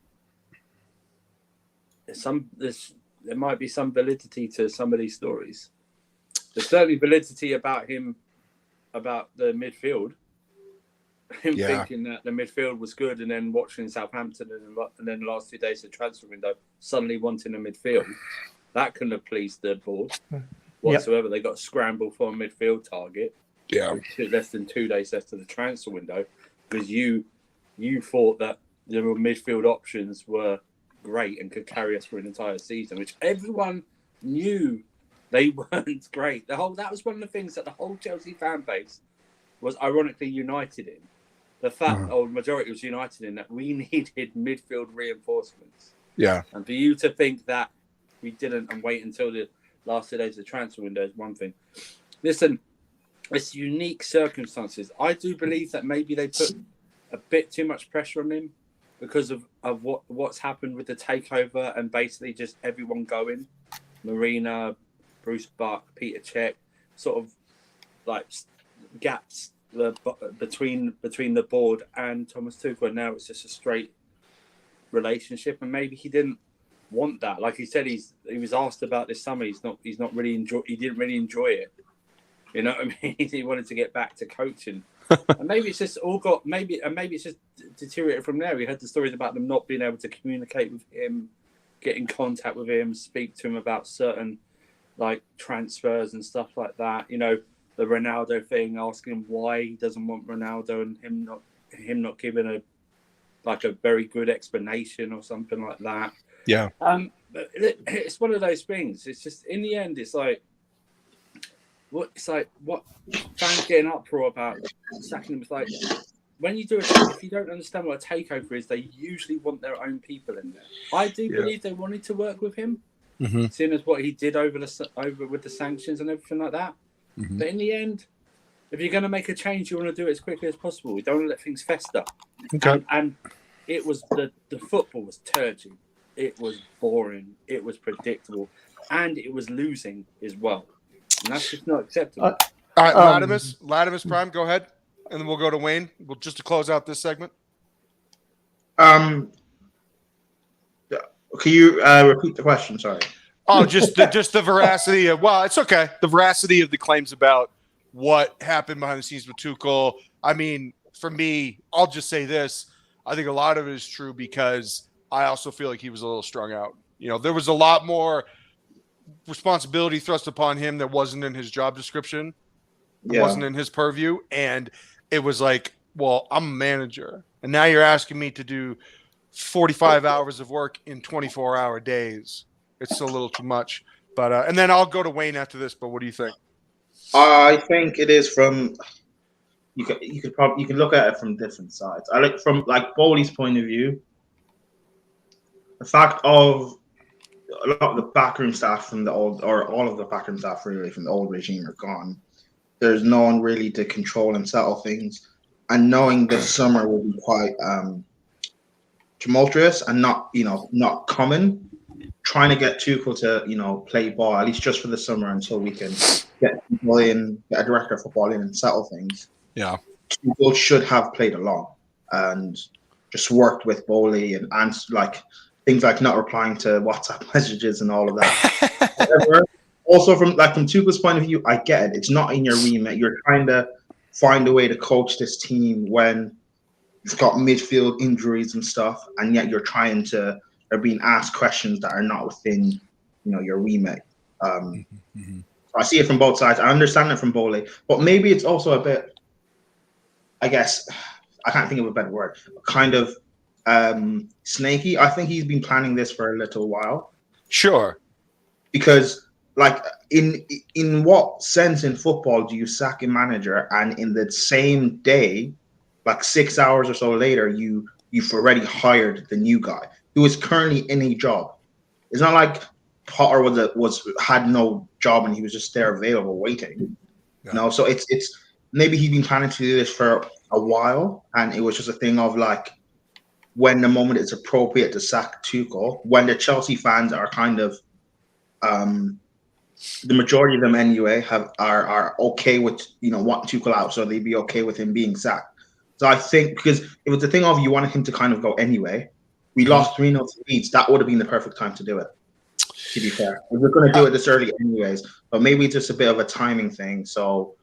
There might be some validity to some of these stories. There's certainly validity about him, about the midfield. Thinking that the midfield was good, and then watching Southampton, and then the last 2 days of the transfer window, suddenly wanting a midfield. That couldn't have pleased the board whatsoever. They got scrambled for a midfield target. Yeah. Less than 2 days left of the transfer window, because you thought that the midfield options were great and could carry us for an entire season, which everyone knew they weren't great. That was one of the things that the whole Chelsea fan base was ironically united in. The fact, or majority was united in, that we needed midfield reinforcements. Yeah. And for you to think that we didn't and wait until the last 2 days of the transfer window is one thing. Listen, it's unique circumstances. I do believe that maybe they put a bit too much pressure on him because of what's happened with the takeover and basically just everyone going. Marina, Bruce Buck, Peter Cech, sort of like gaps between the board and Thomas Tuchel, and now it's just a straight relationship, and maybe he didn't want that. Like he said, he was asked about this summer. He didn't really enjoy it. You know what I mean? He wanted to get back to coaching, and maybe it's just maybe it's just deteriorated from there. We heard the stories about them not being able to communicate with him, get in contact with him, speak to him about certain like transfers and stuff like that. You know, the Ronaldo thing, asking him why he doesn't want Ronaldo, and him not giving a very good explanation or something like that. Yeah. But it's one of those things. It's just in the end, it's like what fans getting uproar about sacking him. It's like when you do it, if you don't understand what a takeover is, they usually want their own people in there. I do believe they wanted to work with him, seeing as what he did over with the sanctions and everything like that. Mm-hmm. But in the end, if you're going to make a change, you want to do it as quickly as possible. You don't want to let things fester. Okay. And it was the football was turgid. It was boring. It was predictable, and it was losing as well. And that's just not acceptable. All right, Latimus Prime, go ahead, and then we'll go to Wayne. Just to close out this segment. Can you repeat the question? Sorry. Oh, just the veracity of, well, it's okay. The veracity of the claims about what happened behind the scenes with Tuchel. I mean, for me, I'll just say this. I think a lot of it is true because I also feel like he was a little strung out. You know, there was a lot more responsibility thrust upon him that wasn't in his job description. It wasn't in his purview. And it was like, well, I'm a manager. And now you're asking me to do 45 hours of work in 24-hour days. It's a little too much, but and then I'll go to Wayne after this. But what do you think? I think it is from you can look at it from different sides. I like from like Bowley's point of view, the fact of a lot of the backroom staff from the old, or all of the backroom staff really from the old regime are gone. There's no one really to control and settle things, and knowing this summer will be quite tumultuous and not common. Trying to get Tuchel to, play ball, at least just for the summer until we can get people in, get a director of football in and settle things. Yeah. Tuchel should have played along. And just worked with Bowley and like things like not replying to WhatsApp messages and all of that. However, also from Tuchel's point of view, I get it. It's not in your remit. You're trying to find a way to coach this team when you've got midfield injuries and stuff, and yet you're being asked questions that are not within, your remit. I see it from both sides. I understand it from Bowley, but maybe it's also a bit, I guess, I can't think of a better word, kind of snaky. I think he's been planning this for a little while. Sure. Because, like, in what sense in football do you sack a manager and in the same day, like 6 hours or so later, you've already hired the new guy who is currently in a job? It's not like Potter had no job and he was just there available waiting. Yeah. No, so it's maybe he's been planning to do this for a while, and it was just a thing of like when the moment is appropriate to sack Tuchel, when the Chelsea fans are kind of the majority of them anyway are okay with wanting Tuchel out, so they'd be okay with him being sacked. So I think because it was the thing of you wanted him to kind of go anyway. We lost 3-0 to Leeds. That would have been the perfect time to do it. To be fair, we were going to do it this early anyways, but maybe it's just a bit of a timing thing. So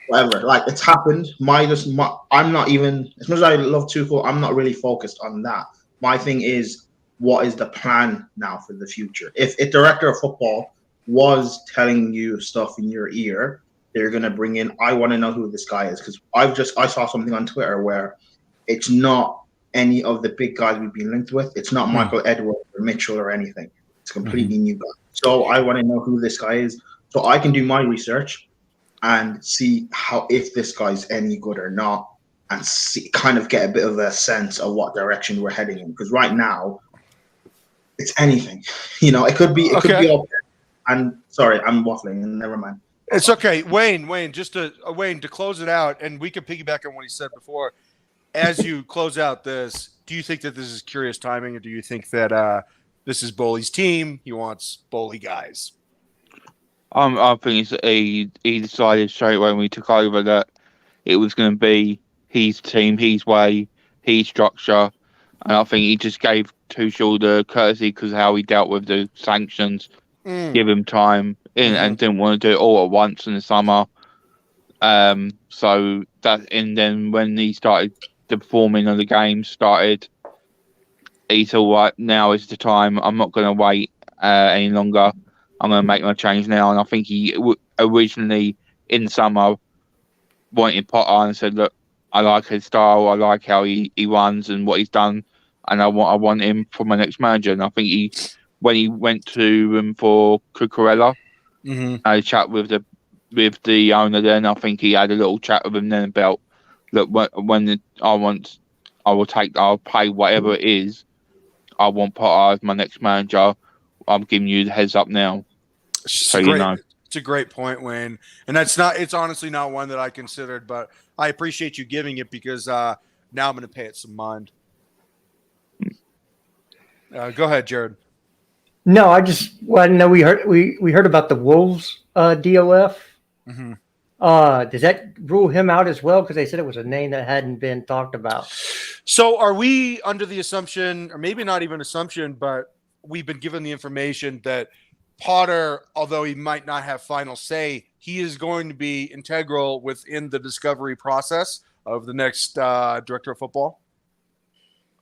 whatever, like it's happened. I'm not even, as much as I love Tuchel, I'm not really focused on that. My thing is, what is the plan now for the future? If a director of football was telling you stuff in your ear, they're going to bring in, I want to know who this guy is, because I saw something on Twitter where it's not any of the big guys we've been linked with. It's not Michael Edwards or Mitchell or anything. It's a completely new guy. So I want to know who this guy is so I can do my research and see if this guy's any good or not, and kind of get a bit of a sense of what direction we're heading in. Because right now, it's anything. It could be all. And sorry, I'm waffling. Never mind. It's okay, Wayne. Just to close it out, and we can piggyback on what he said before. As you close out this, do you think that this is curious timing, or do you think that this is Bowley's team? He wants Bowley guys. I think he decided straight away when we took over that it was going to be his team, his way, his structure, and I think he just gave Tuchel the courtesy because of how he dealt with the sanctions, give him time, and didn't want to do it all at once in the summer. So that, and then when he started, the performing of the game started, he thought, right, now is the time. I'm not going to wait any longer. I'm going to make my change now. And I think he originally in summer wanted Potter and said, look, I like his style. I like how he runs and what he's done. And I want him for my next manager. And I think when he went to him for Cucurella, I had a chat with the owner then. I think he had a little chat with him then about, look, I'll pay whatever it is. I want Potter as my next manager. I'm giving you the heads up now. It's a great point, Wayne. And it's honestly not one that I considered, but I appreciate you giving it because now I'm going to pay it some mind. Go ahead, Jared. No, I know we heard about the Wolves DOF. Does that rule him out as well? Because they said it was a name that hadn't been talked about. So are we under the assumption, or maybe not even assumption, but we've been given the information that Potter, although he might not have final say, he is going to be integral within the discovery process of the next director of football?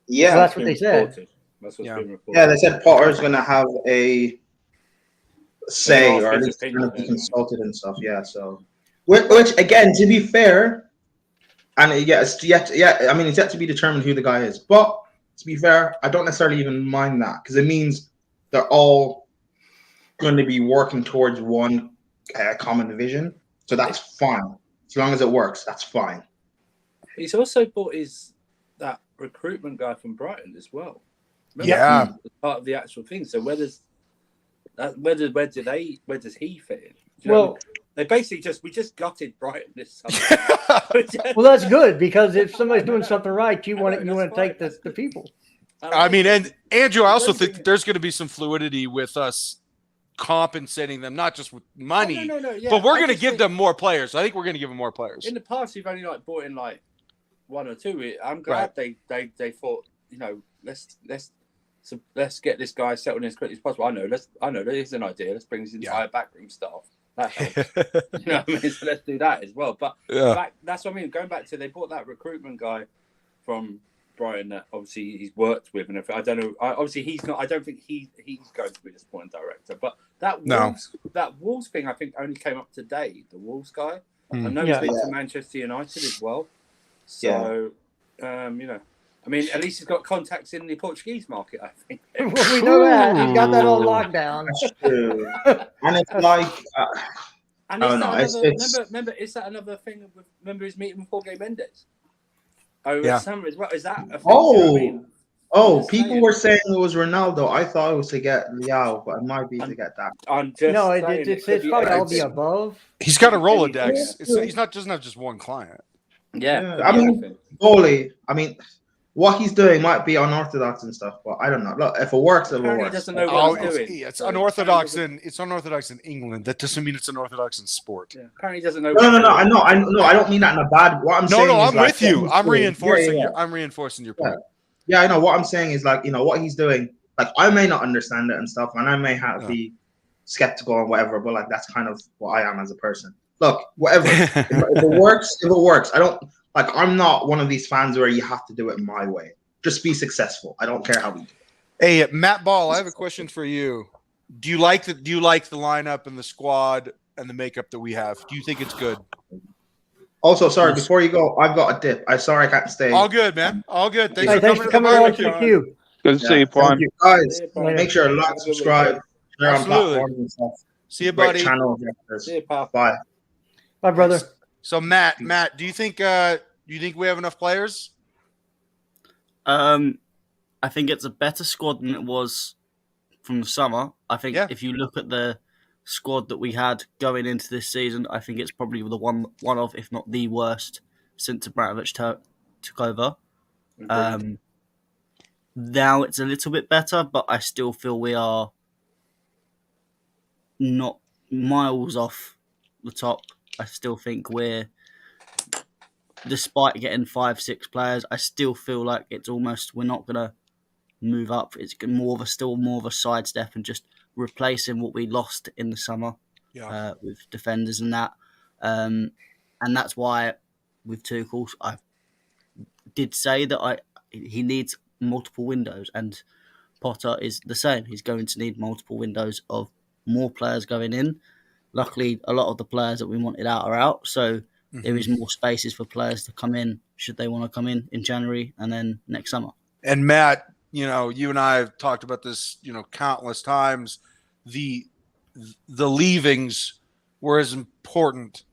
Yeah, so that's what they said. That's what's been reported. Yeah, they said Potter's going to have a say, or at least going to be consulted and stuff. Yeah, so which again, to be fair, and it's yet to be determined who the guy is. But to be fair, I don't necessarily even mind that because it means they're all going to be working towards one common vision. So that's fine. As long as it works, that's fine. He's also bought that recruitment guy from Brighton as well. Remember? Yeah, part of the actual thing. So where does he fit in? Well, they basically we just gutted Brighton this summer. Well, that's good because if somebody's doing something right, you want to take the people. I mean, and Andrew, I also think that there's going to be some fluidity with us compensating them, not just with money, yeah. but we're going to give them more players. I think we're going to give them more players. In the past, you've only bought in one or two. I'm glad they thought, let's get this guy settled in as quickly as possible. I know there's an idea. Let's bring his entire backroom staff. That helps. You know what I mean? So let's do that as well. But that's what I mean. Going back to, they bought that recruitment guy from Brighton that obviously he's worked with, and if I don't know, obviously he's not. I don't think he's going to be the sporting director. But that Wolves thing, I think, only came up today. The Wolves guy. I know he's linked to Manchester United as well. So, I mean, at least he's got contacts in the Portuguese market, I think. Well, we know that. He's got that on lockdown. That's true. And it's like, and remember, is that another thing? Remember his meeting with Jorge Mendes? Over summer as well. Is that a thing? People were saying it was Ronaldo. I thought it was to get Leao, but it might be to get that. It's probably all the above. He's got a Rolodex. Doesn't have just one client. I mean, goalie. I mean, what he's doing might be unorthodox and stuff, but I don't know. Look, if it works, it will work. He doesn't know what he's doing. It's unorthodox in England. That doesn't mean it's unorthodox in sport. Yeah, apparently he doesn't know. No. I don't mean that in a bad. What I'm saying. No, I'm with you. I'm reinforcing. I'm reinforcing your point. Yeah, I know. What I'm saying is, like, what he's doing. Like, I may not understand it and stuff, and I may have be skeptical and whatever, but like that's kind of what I am as a person. Look, whatever. if it works, it works. I don't. Like, I'm not one of these fans where you have to do it my way. Just be successful. I don't care how we do it. Hey, Matt Ball, I have a question for you. Do you like the lineup and the squad and the makeup that we have? Do you think it's good? Also, sorry, before you go, I've got a dip. I'm sorry I can't stay. All good, man. All good. Thanks for coming on to the queue. Good to see you, Prime. Thank you, guys. Make sure to like, subscribe, share on platforms and stuff. See you, buddy. Channel. See you, pal. Bye. Bye, brother. So, Matt, do you think we have enough players? I think it's a better squad than it was from the summer. I think if you look at the squad that we had going into this season, I think it's probably the one of, if not the worst, since Abramovich took over. Now it's a little bit better, but I still feel we are not miles off the top. I still think despite getting 5-6 players, I still feel like it's almost, we're not going to move up. It's still more of a sidestep and just replacing what we lost in the summer with defenders and that. And that's why with Tuchel, I did say that he needs multiple windows, and Potter is the same. He's going to need multiple windows of more players going in. Luckily, a lot of the players that we wanted out are out, so there is more spaces for players to come in should they want to come in January and then next summer. And Matt, you and I have talked about this, countless times. The leavings were as important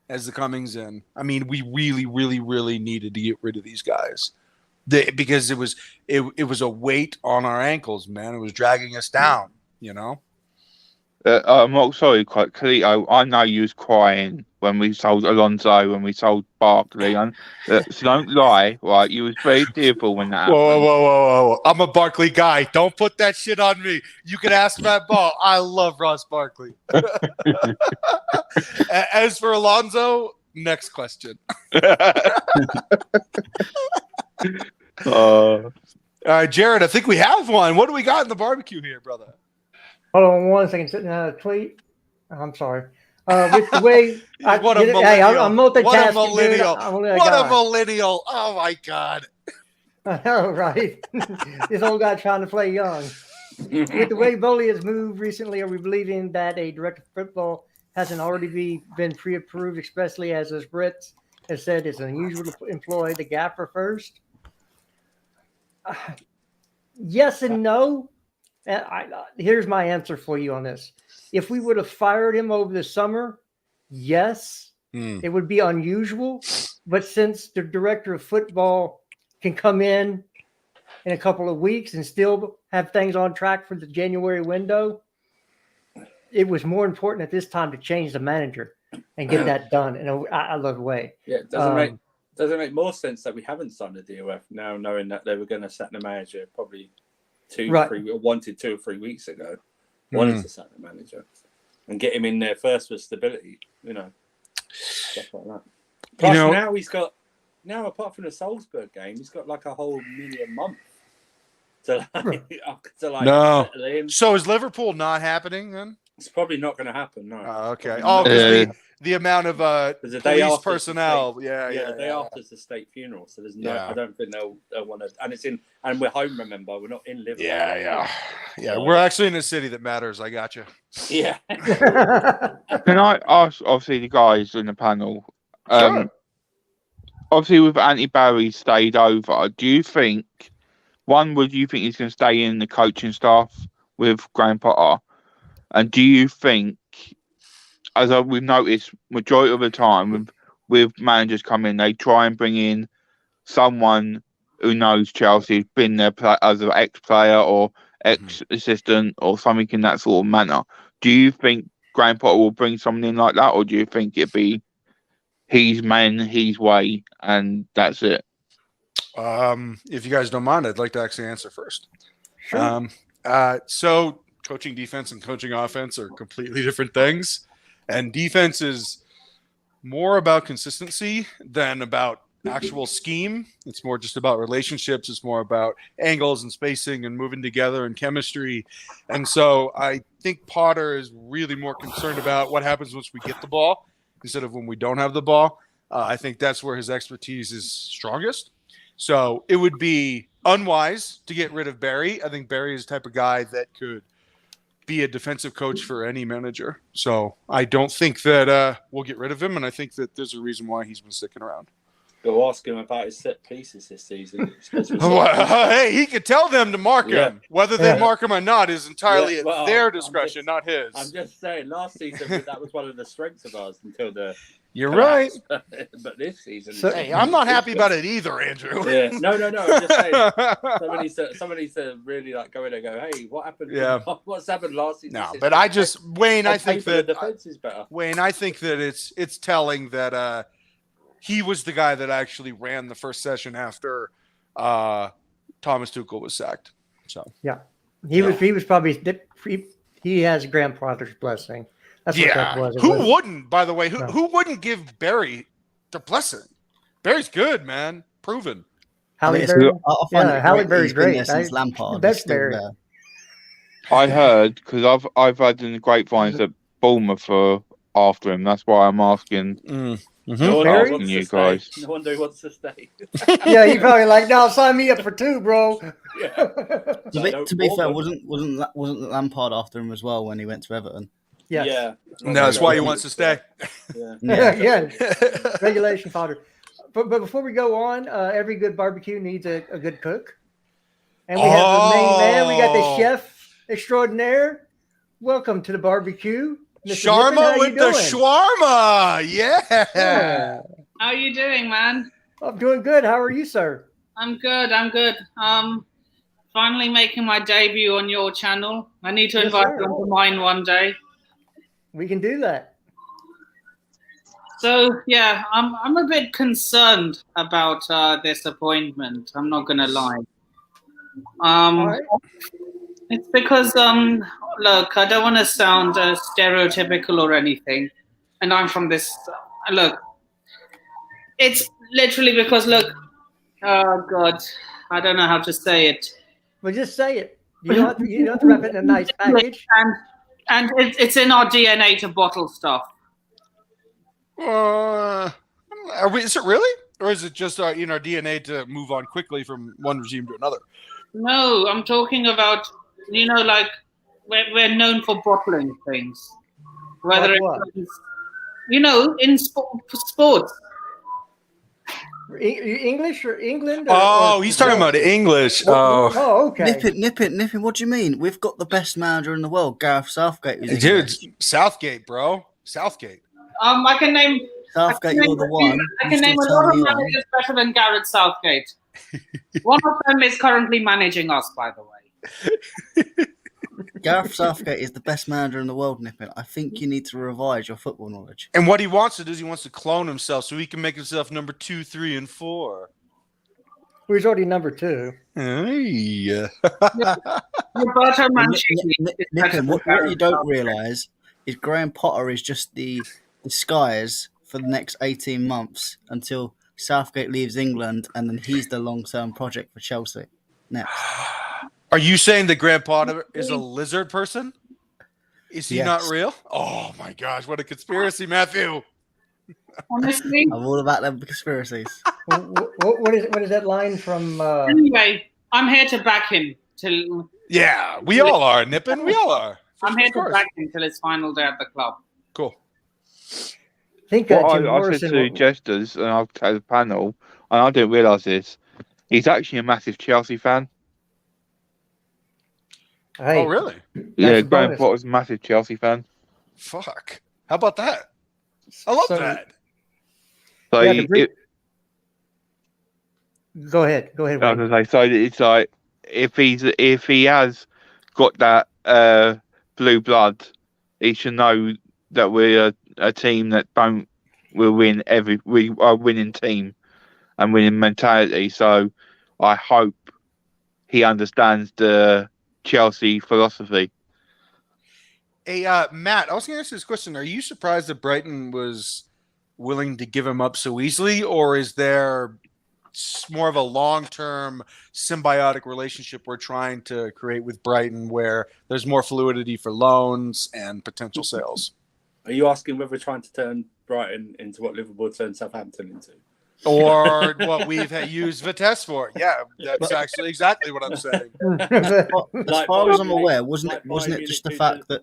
as the comings in. I mean, we really, really, really needed to get rid of these guys because it was a weight on our ankles, man. It was dragging us down, I'm not sorry, Cleo. I know you was crying when we sold Alonso, when we sold Barkley. And so don't lie, right? You was very tearful when that happened. Whoa. I'm a Barkley guy. Don't put that shit on me. You can ask Matt Ball. I love Ross Barkley. As for Alonso, next question. All right, Jared, I think we have one. What do we got in the barbecue here, brother? Hold on one second. Sitting on a tweet. I'm sorry. With the way I'm multitasking. What a millennial. What a millennial. Oh, my God. I know, right? This old guy trying to play young. With the way Bowley has moved recently, are we believing that a director of football hasn't already been pre-approved, especially as Brits has said it's unusual to employ the Gaffer first? Yes and no. And here's my answer for you on this. If we would have fired him over the summer, yes, it would be unusual. But since the director of football can come in a couple of weeks and still have things on track for the January window, it was more important at this time to change the manager and get that done in a love way. Yeah, it doesn't make more sense that we haven't signed a DOF now, knowing that they were going to sack the manager probably 2 or 3 weeks ago. Wanted to sack the manager and get him in there first for stability, stuff like that. Plus, now he's got now, apart from the Salzburg game, he's got like a whole mini a month to like No. settle in. So is Liverpool not happening then? It's probably not going to happen. No. Okay. Probably Oh, not. because the amount of the day police after personnel. the Yeah. day after is the state funeral, so there's no. Yeah. I don't think they'll want to. And it's in. And we're home. Remember, we're not in Liverpool. Yeah. So- We're actually in a city that matters. I got you. Yeah. Can I ask, obviously, the guys in the panel? Sure. Obviously, with Anthony Barry stayed over, do you think, would you think he's going to stay in the coaching staff with Graham Potter? And do you think, as we've noticed, majority of the time with managers come in, they try and bring in someone who knows Chelsea, who's been there as an ex-player or ex-assistant or something in that sort of manner. Do you think Graham Potter will bring someone in like that, or do you think it'd be his man, his way, and that's it? If you guys don't mind, I'd like to actually answer first. Sure. So coaching defense and coaching offense are completely different things. And defense is more about consistency than about actual scheme. It's more just about relationships. It's more about angles and spacing and moving together and chemistry. And so I think Potter is really more concerned about what happens once we get the ball instead of when we don't have the ball. I think that's where his expertise is strongest. So it would be unwise to get rid of Barry. I think Barry is the type of guy that could be a defensive coach for any manager. So I don't think that we'll get rid of him, and I think that there's a reason why he's been sticking around. Go ask him about his set pieces this season. Hey, he could tell them to mark him. Whether they mark him or not is entirely at their discretion, not his. I'm just saying, last season that was one of the strengths of ours until the. You're right. But this season, Hey, I'm not happy about it either, Andrew. Yeah, no. I'm just saying, somebody needs to really like go in and go, hey, what happened? Yeah. What's happened last season? No, but I just Wayne. I think the that defense is better. Wayne. I think that it's telling that he was the guy that actually ran the first session after Thomas Tuchel was sacked. So yeah, he was probably he has grandfather's blessing. That's what that was. Who wouldn't, by the way? Who wouldn't give Barry the blessing? Barry's good, man. Proven. Halle I find Halle Berry's he's been great. there since Lampard. Best He's still Barry. there. I heard, because I've heard in the grapevines that Bournemouth are after him. That's why I'm asking. No one Barry? wants You to stay. guys. No wonder he wants to stay. Yeah, he probably like, no, sign me up for 2, bro. Yeah. To be fair, wasn't Lampard after him as well when he went to Everton? Yes. Yeah. No, that's why he wants to stay. Yeah. Yeah. Regulation fodder. But before we go on, every good barbecue needs a good cook. And we have the main man. We got the chef extraordinaire. Welcome to the barbecue. Mr. Nippon, how Sharma you with the doing? shawarma. Yeah. How are you doing, man? I'm doing good. How are you, sir? I'm good. Finally making my debut on your channel. I need to Yes, invite sir. you onto mine one day. We can do that. So yeah, I'm a bit concerned about this appointment. I'm not gonna lie. All right. It's because look, I don't want to sound stereotypical or anything, and I'm from this. Look, it's literally because oh God, I don't know how to say it. Well, just say it. You don't have to wrap it in a nice package. And it's in our DNA to bottle stuff. Is it really? Or is it just in our DNA to move on quickly from one regime to another? No, I'm talking about, like we're known for bottling things. Whether Like what? it's, in sports. English or England? He's talking about English. Oh, okay. Nip it. What do you mean? We've got the best manager in the world, Gareth Southgate. Who's Dude, English. Southgate, bro. Southgate. I can name. Southgate, you're the one. I can You name a still lot tell of me on. managers better than Gareth Southgate. One of them is currently managing us, by the way. Gareth Southgate is the best manager in the world, Nippin. I think you need to revise your football knowledge. And what he wants to do is he wants to clone himself so he can make himself number 2, 3, and 4. He's already number 2. Hey. Roberto Mancini. Nippin, what you don't realise is Graham Potter is just the disguise for the next 18 months until Southgate leaves England, and then he's the long-term project for Chelsea. Next. Are you saying that Graham Potter is a lizard person? Is he not Yes. real? Oh my gosh, what a conspiracy, Matthew. Honestly. I'm all about them conspiracies. What is that line from? Anyway, I'm here to back him till. Yeah, we all are, Nippin. We all are. I'm here Of to course. back him till his final day at the club. Cool. I think What Jim I said Morrison. to Jesters, and I've told the panel, and I didn't realise this, he's actually a massive Chelsea fan. Hey, Oh, really? Yeah, a Graham bonus. Potter's a massive Chelsea fan. Fuck. How about that? I love So- that. So Yeah, he- the Brit- Go ahead. I was Wayne. gonna say, so it's like if he has got that blue blood, he should know that we're a team that will win we are a winning team and winning mentality. So I hope he understands the Chelsea philosophy. Hey, Matt, I was going to ask you this question. Are you surprised that Brighton was willing to give him up so easily, or is there more of a long-term symbiotic relationship we're trying to create with Brighton where there's more fluidity for loans and potential sales? Are you asking whether we're trying to turn Brighton into what Liverpool turned Southampton into? Or what we've used Vitesse for? Yeah, that's actually exactly what I'm saying. Well, as Like far as Bayern I'm Munich- aware, wasn't like it Bayern just the Munich fact that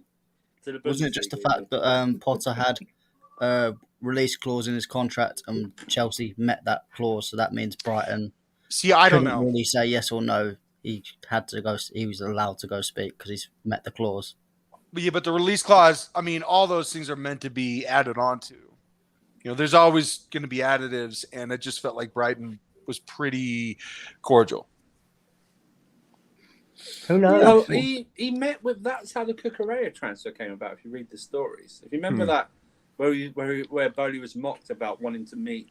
To the wasn't it just the Bundesliga, fact that Potter had a release clause in his contract and Chelsea met that clause, so that means Brighton See, I don't couldn't know. really say yes or no. He had to go. He was allowed to go speak because he's met the clause. But yeah, but the release clause, I mean, all those things are meant to be added onto. You know, there's always going to be additives, and it just felt like Brighton was pretty cordial. Who knows? No, he met with. That's how the Cucurella transfer came about. If you read the stories, if you remember that, where Bowley was mocked about wanting to meet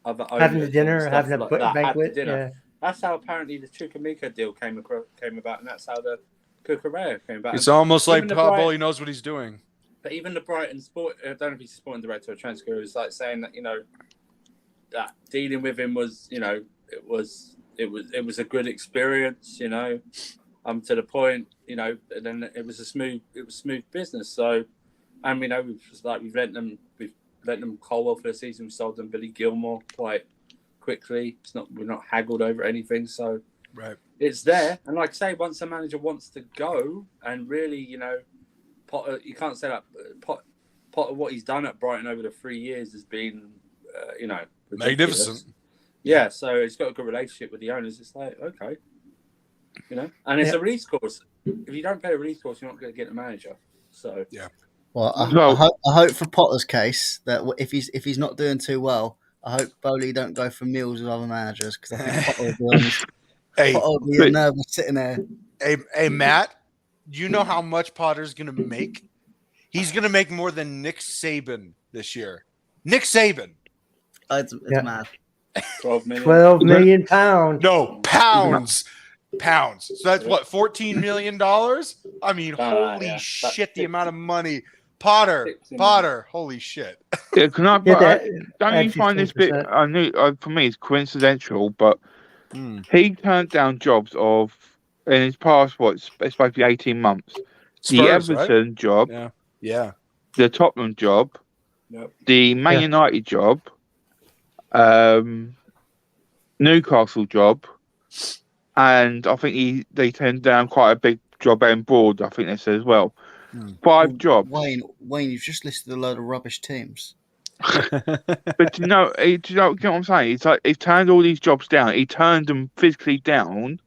other owners, Having a and dinner, stuff having a like that, had the banquet. dinner. Yeah. That's how apparently the Chukwuemeka deal came about, and that's how the Cucurella came about. It's almost like even the Paul Brighton- knows what he's doing. But even the Brighton sport, I don't know if he's a sporting director or transfer, was like saying that that dealing with him was, it was a good experience, to the point, and then it was smooth business. So, and we've let them Colwell for the season. We sold them Billy Gilmore quite quickly. We're not haggled over anything. So Right. it's there. And like I say, once a manager wants to go and really, Potter, you can't say that Potter, what he's done at Brighton over the 3 years has been, ridiculous. Magnificent. Yeah, so he's got a good relationship with the owners. It's like, okay, and it's a release course. If you don't pay a release course, you're not going to get the manager. So Well, I hope for Potter's case that if he's not doing too well, I hope Bowley don't go for meals with other managers because I think Potter will be nervous sitting there. Hey, Matt, do you know how much Potter's going to make? He's going to make more than Nick Saban this year. Nick Saban. It's Yeah. mad. 12 million. 12 million pounds. No, pounds. So that's what, $14 million? I mean, holy yeah. shit, the amount of money. Potter, holy shit. Yeah, can I? Yeah, Don't you add find this bit? 15%. I knew for me it's coincidental, but he turned down jobs in his past. It's supposed to be 18 months. Spurs, The right? Everton job, Yeah. the Tottenham job, Yep. the Man Yeah. United job, Newcastle job, and I think they turned down quite a big job on board. I think they said as well. 5 jobs. Wayne, you've just listed a load of rubbish teams. But do you know what I'm saying? It's like he turned all these jobs down. He turned them physically down.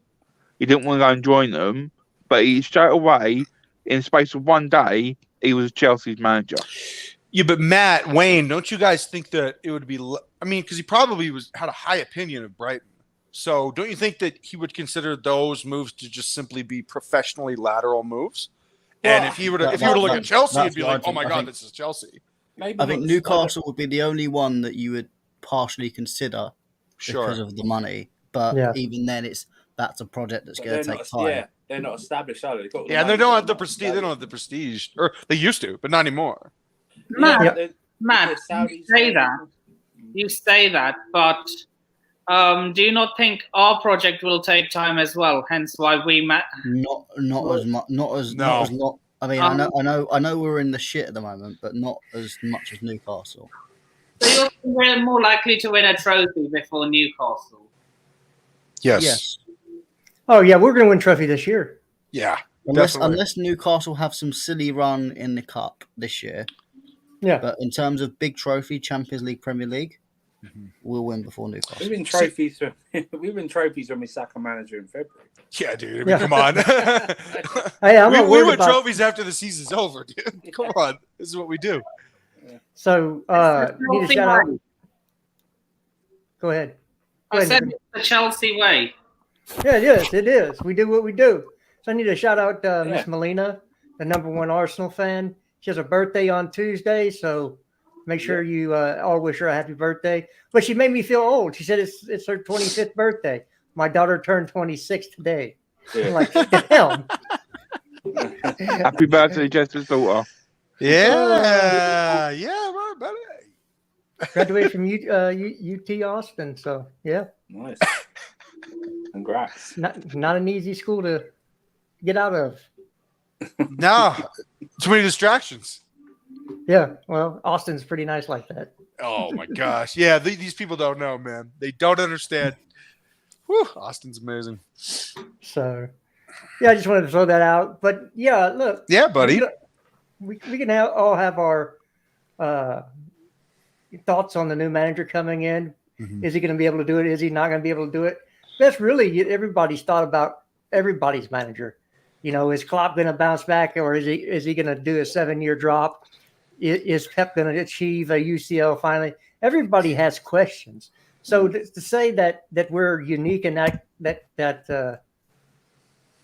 He didn't want to go and join them, but he straight away, in the space of one day, he was Chelsea's manager. Yeah, but Wayne, don't you guys think that it would be? I mean, because he probably had a high opinion of Brighton. So don't you think that he would consider those moves to just simply be professionally lateral moves? And if he were to look at Chelsea, he'd be like, "Oh my God, this is Chelsea." Maybe I think Newcastle would be the only one that you would partially consider because of the money. But even then, that's a project that's going to take time. Yeah, they're not established, are they? And they don't have the prestige. They don't have the prestige, or they used to, but not anymore. Matt, the you say that, you say that, but do you not think our project will take time as well? Hence why we met. Not as much. Not as not. I mean, I know we're in the shit at the moment, but not as much as Newcastle. So you're more likely to win a trophy before Newcastle. Yes. Oh yeah, we're going to win trophy this year. Yeah. Unless Newcastle have some silly run in the cup this year. Yeah. But in terms of big trophy, Champions League, Premier League, we'll win before Newcastle. We win trophies. We win trophies when we sack a manager in February. Yeah, dude. I mean, come on. Hey, I'm not we worried win about trophies after the season's over, dude. Come on. This is what we do. So need a shout out. Go ahead. I said it's the Chelsea way. Yeah, it is. It is. We do what we do. So I need to shout out Miss Melina, the #1 Arsenal fan. She has a birthday on Tuesday, so make sure you all wish her a happy birthday. But she made me feel old. She said it's her 25th birthday. My daughter turned 26 today. I'm like, damn. Happy birthday, Jesters' daughter. Yeah. Yeah, right, buddy. Graduated from UT Austin, so yeah. Nice. Congrats. Not an easy school to get out of. No. Too many distractions. Yeah, well, Austin's pretty nice like that. Oh, my gosh. Yeah, these people don't know, man. They don't understand. Whew, Austin's amazing. So, yeah, I just wanted to throw that out. But, yeah, look. Yeah, buddy. We can all have our thoughts on the new manager coming in. Mm-hmm. Is he going to be able to do it? Is he not going to be able to do it? That's really everybody's thought about everybody's manager. You know, is Klopp going to bounce back, or is he going to do a 7-year drop? Is Pep going to achieve a UCL finally? Everybody has questions. So to say that we're unique in that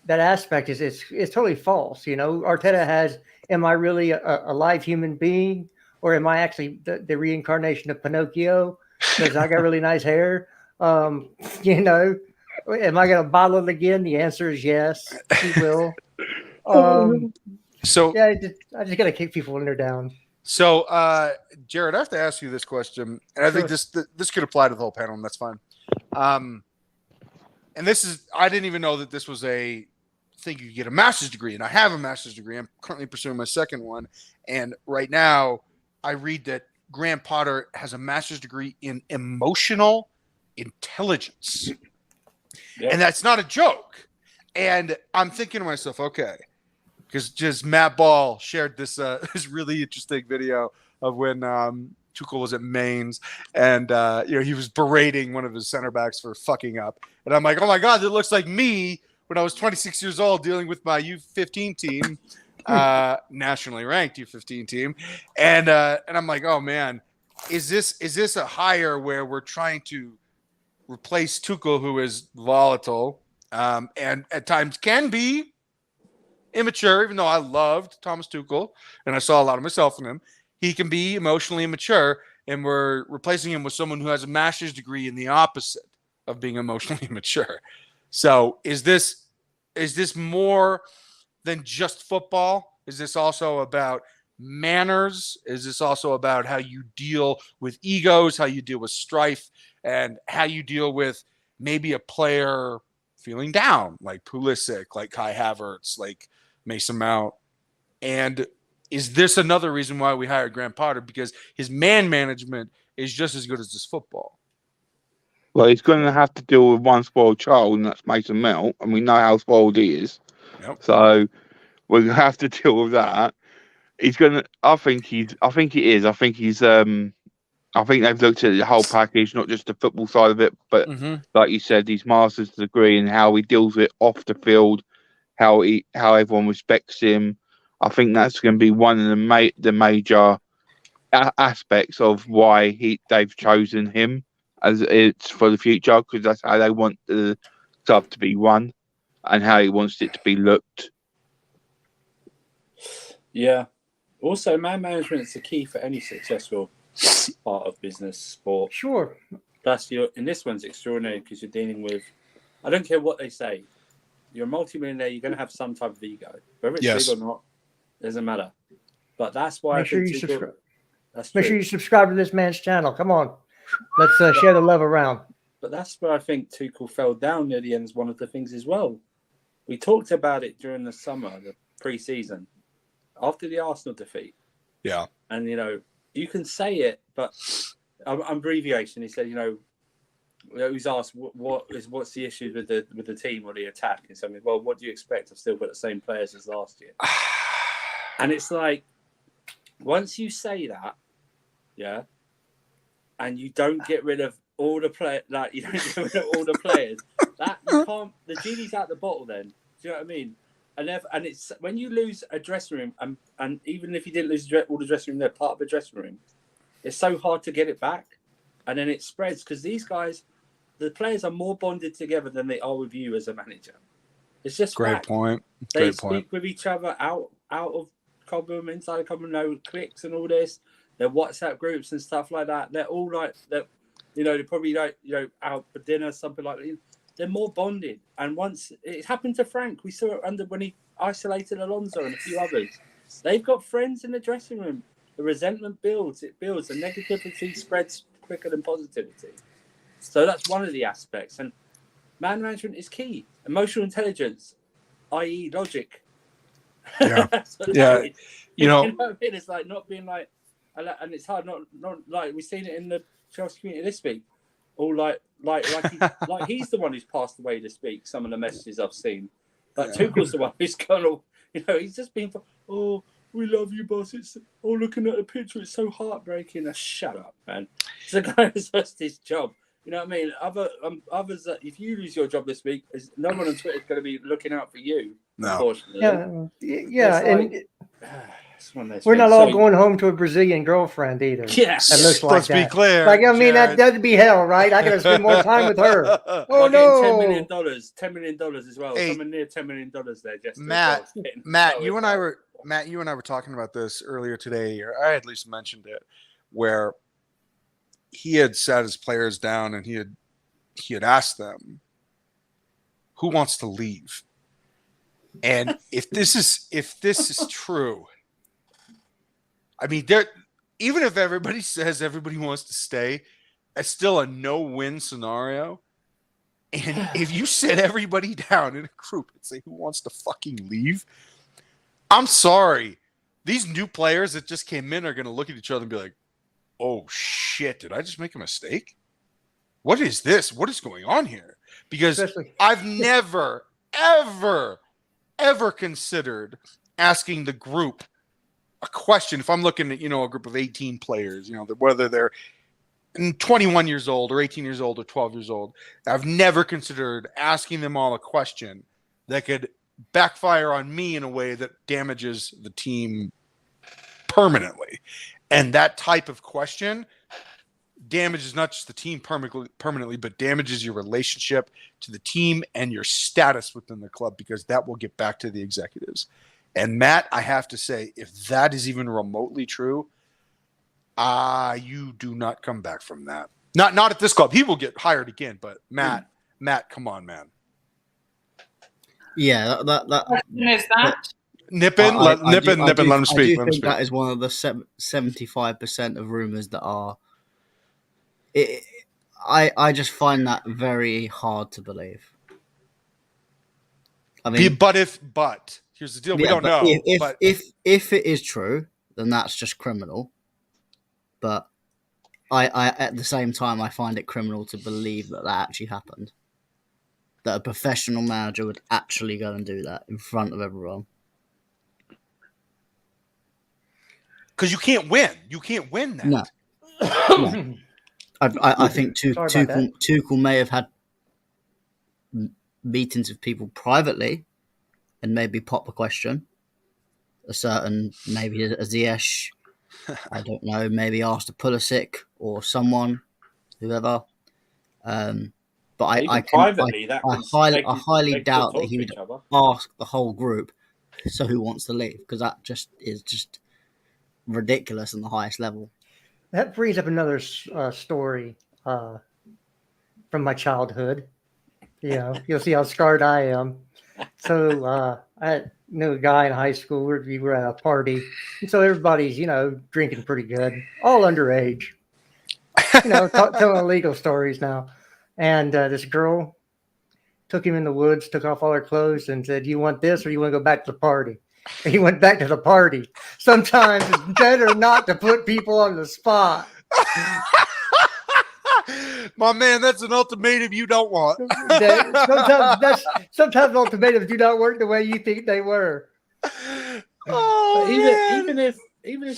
aspect is totally false. You know, Arteta has, am I really a live human being, or am I actually the reincarnation of Pinocchio because I got really nice hair? You know, am I going to bottle it again? The answer is yes, he will. So yeah, I just got to kick people when they're down. So, Jared, I have to ask you this question, and I think this could apply to the whole panel, and that's fine. And this is, I didn't even know that this was a thing you could get a master's degree, and I have a master's degree. I'm currently pursuing my second one, and right now I read that Graham Potter has a master's degree in emotional intelligence. Yep. And that's not a joke. And I'm thinking to myself, okay, because just Matt Ball shared this this really interesting video of when Tuchel was at Mainz, and you know, he was berating one of his center backs for fucking up. And I'm like, oh my God, that looks like me when I was 26 years old dealing with my U15 team, nationally ranked U15 team, and I'm like, oh man, is this a hire where we're trying to replace Tuchel, who is volatile and at times can be immature, even though I loved Thomas Tuchel and I saw a lot of myself in him. He can be emotionally immature, and we're replacing him with someone who has a master's degree in the opposite of being emotionally immature. So is this more than just football? Is this also about manners? Is this also about how you deal with egos, how you deal with strife, and how you deal with maybe a player feeling down, like Pulisic, like Kai Havertz, like Mason Mount? And is this another reason why we hired Graham Potter? Because his man management is just as good as his football. Well, he's going to have to deal with one spoiled child, and that's Mason Mount, and we know how spoiled he is. Yep. So we'll have to deal with that. He's going to. I think he is. I think they've looked at the whole package, not just the football side of it, but like you said, his master's degree and how he deals with it off the field, how everyone respects him. I think that's going to be one of the major aspects of why they've chosen him as it's for the future, because that's how they want the club to be run and how he wants it to be looked. Yeah. Also, man management is the key for any successful part of business, sport. Sure. Plus, in this one's extraordinary because you're dealing with, I don't care what they say, you're a multimillionaire, you're going to have some type of ego. Whether it's big or not, doesn't matter. But that's why Make sure you subscribe to this man's channel. Come on. let's share the love around. But that's where I think Tuchel fell down near the end is one of the things as well. We talked about it during the summer, the pre-season, after the Arsenal defeat. Yeah. And, you can say it, but abbreviation, he said, he was asked what's the issue with the team or the attack and something. Well, what do you expect? I've still got the same players as last year. And it's like, once you say that, yeah, and you don't get rid of all the players, that you don't get rid of all the players, that you can't. The genie's out the bottle. Then, do you know what I mean? And it's when you lose a dressing room, and even if you didn't lose all the dressing room, they're part of the dressing room. It's so hard to get it back, and then it spreads because these guys, the players, are more bonded together than they are with you as a manager. It's just Great fact. point. They Great speak point. with each other out of Cobham, inside of Cobham, no cliques and all this. Their WhatsApp groups and stuff like that. They're all like that. They're probably like out for dinner, something like that. They're more bonded. And once it happened to Frank, we saw it when he isolated Alonso and a few others. They've got friends in the dressing room. The resentment builds. It builds. The negativity spreads quicker than positivity. So that's one of the aspects. And man management is key. Emotional intelligence, i.e., logic. Yeah. Yeah. You know, what I mean? It's like not being like, and it's hard not like we've seen it in the Chelsea community this week. All like he's the one who's passed away this week. Some of the messages I've seen, but Tuchel's the one who's gone all. He's just been, oh, we love you, boss. It's looking at the picture. It's so heartbreaking. Shut up, man. It's a guy who's lost his job. You know what I mean? Others that if you lose your job this week, no one on Twitter is going to be looking out for you. No. Unfortunately. Yeah, and we're not all going home to a Brazilian girlfriend either. Yes. That looks like Let's that. be clear. Like, I mean, Jared. that'd be hell, right? I got to spend more time with her. Oh, no. $10 million. $10 million as well. Hey, Somewhere near $10 million there, Jesters. Matt, you and I were talking about this earlier today, or I at least mentioned it, where he had sat his players down and he had asked them, who wants to leave? And if this is true, I mean, even if everybody says everybody wants to stay, it's still a no-win scenario. And if you sit everybody down in a group and say, who wants to fucking leave? I'm sorry. These new players that just came in are going to look at each other and be like, oh, shit, did I just make a mistake? What is this? What is going on here? Because I've never, ever, ever considered asking the group a question. If I'm looking at, a group of 18 players, whether they're 21 years old or 18 years old or 12 years old, I've never considered asking them all a question that could backfire on me in a way that damages the team permanently. And that type of question damages not just the team permanently, but damages your relationship to the team and your status within the club, because that will get back to the executives. And Matt, I have to say, if that is even remotely true, you do not come back from that. Not at this club. He will get hired again, but Matt, come on, man. Yeah, that Is that? Nip in, let him speak. I do think that is one of the 75% of rumors that are. I just find that very hard to believe. I mean, but here's the deal: we don't know. If it is true, then that's just criminal. But I at the same time, I find it criminal to believe that actually happened. That a professional manager would actually go and do that in front of everyone. Because you can't win. You can't win that. No. No. I think Tuchel may have had meetings with people privately and maybe pop a question. Maybe a Ziyech, I don't know, maybe asked a Pulisic or someone, whoever. But I highly doubt that he would ask the whole group, so who wants to leave? Because that is just ridiculous on the highest level. That brings up another story from my childhood. You'll see how scarred I am. So I knew a guy in high school. We were at a party, and so everybody's drinking pretty good, all underage. telling legal stories now. And this girl took him in the woods, took off all her clothes, and said, "You want this, or you want to go back to the party?" And he went back to the party. Sometimes it's better not to put people on the spot. My man, that's an ultimatum you don't want. Sometimes ultimatums do not work the way you think they were. Oh, Even if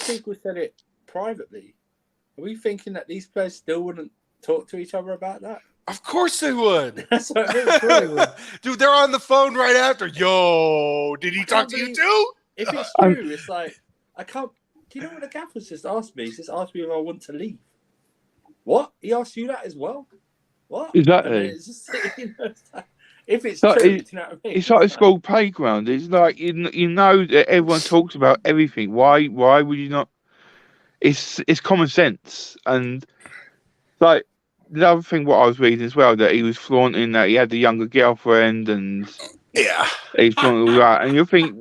people said it privately, are we thinking that these players still wouldn't talk to each other about that? Of course they would. That's what I mean, really would. Dude, they're on the phone right after. Yo, did he talk to you too? If it's true, it's like, I can't. Do you know what the Gaffer's just asked me? He's just asked me if I want to leave. What? He asked you that as well? What? Exactly. It's just, if it's true, do you know what I mean? It's like a school playground. It's like you know that everyone talks about everything. Why would you not? It's common sense. And like the other thing, what I was reading as well, that he was flaunting that he had a younger girlfriend, and he's flaunting all that. And you think,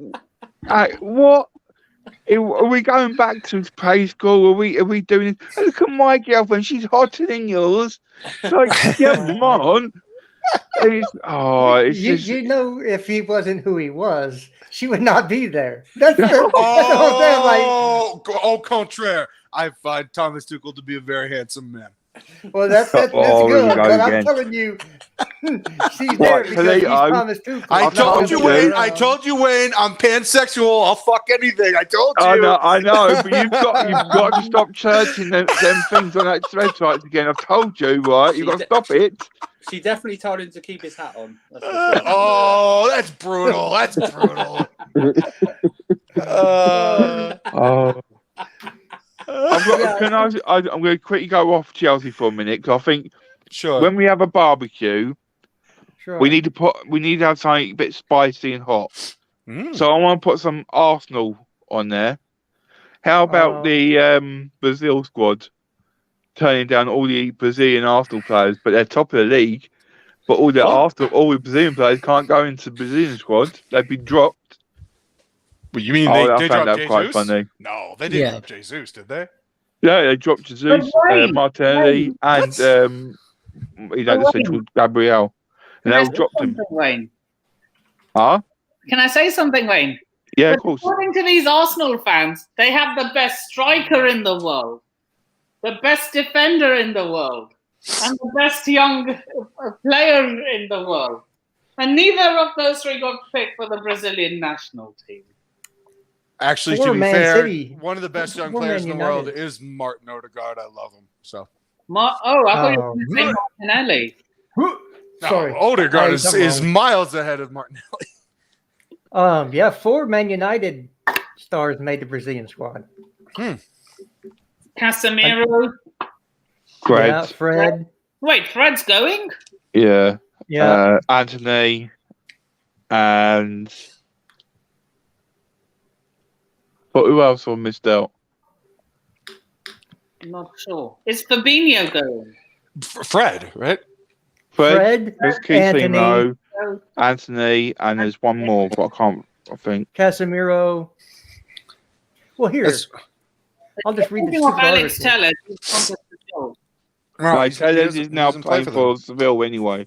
what? Are we going back to play school? Are we doing it? Oh, look at my girlfriend. She's hotter than yours. It's like, come on. You know, if he wasn't who he was, she would not be there. That's the whole thing. Like, au contraire. I find Thomas Tuchel to be a very handsome man. Well, that's good. But I'm telling you, she's there because he's Thomas Tuchel. I told you, Wayne. I'm pansexual. I'll fuck anything. I told you. I know, but you've got to stop searching them things on that website again. I've told you, right? You've got to stop it. She definitely told him to keep his hat on. Oh, that's brutal. That's brutal. I'm going to quickly go off Chelsea for a minute, because I think when we have a barbecue, we need to have something a bit spicy and hot. So I want to put some Arsenal on there. How about the Brazil squad turning down all the Brazilian Arsenal players, but they're top of the league, but all the Brazilian players can't go into the Brazilian squad. They've been dropped. Well, you mean they dropped Jesus? Quite funny. No, they didn't drop Jesus, did they? Yeah, they dropped Jesus, Martinelli, and the central Gabriel. And they'll drop him. Wayne? Huh? Can I say something, Wayne? Yeah, of course. According to these Arsenal fans, they have the best striker in the world, the best defender in the world, and the best young player in the world. And neither of those three got picked for the Brazilian national team. Actually, to be fair, one of the best young players in the world is Martin Odegaard. I love him. So. I thought you were going to say Martinelli. Sorry. No, Odegaard is miles ahead of Martinelli. 4 Man United stars made the Brazilian squad. Casemiro. Fred. Yeah, Fred. Wait, Fred's going? Yeah. Anthony. And... But who else on missed out? I'm not sure. Is Fabinho going? Fred, right? Fred, Anthony, and there's one more, but I think. Casemiro. Well, here. I'll just read this. Alex Telles. Right, Telles is now playing for Seville anyway.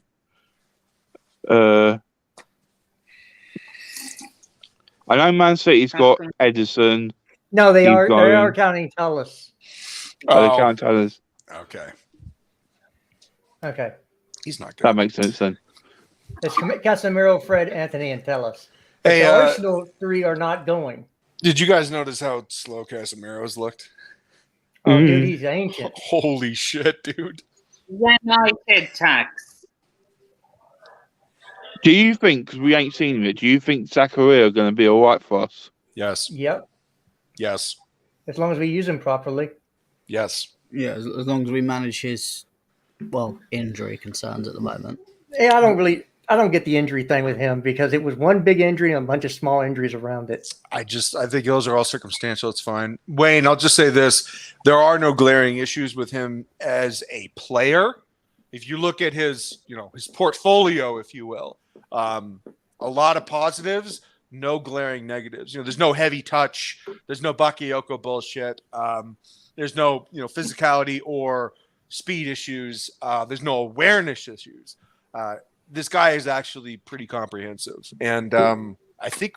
I know Man City's got Edison. No, they are counting Telles. They count Telles. Okay. He's not good. That makes sense then. It's Casemiro, Fred, Anthony, and Telles. Hey, the Arsenal 3 are not going. Did you guys notice how slow Casemiro's looked? Oh, dude, he's ancient. Holy shit, dude. United tax. Do you think, because we ain't seen him yet, do you think Zachariah are going to be all right for us? Yes. Yep. Yes. As long as we use him properly. Yes. Yeah, as long as we manage his, injury concerns at the moment. Yeah, I don't get the injury thing with him because it was one big injury and a bunch of small injuries around it. I think those are all circumstantial. It's fine. Wayne, I'll just say this. There are no glaring issues with him as a player. If you look at his portfolio, if you will, a lot of positives, no glaring negatives. There's no heavy touch. There's no Bakayoko bullshit. There's no, physicality or speed issues. There's no awareness issues. This guy is actually pretty comprehensive, and I think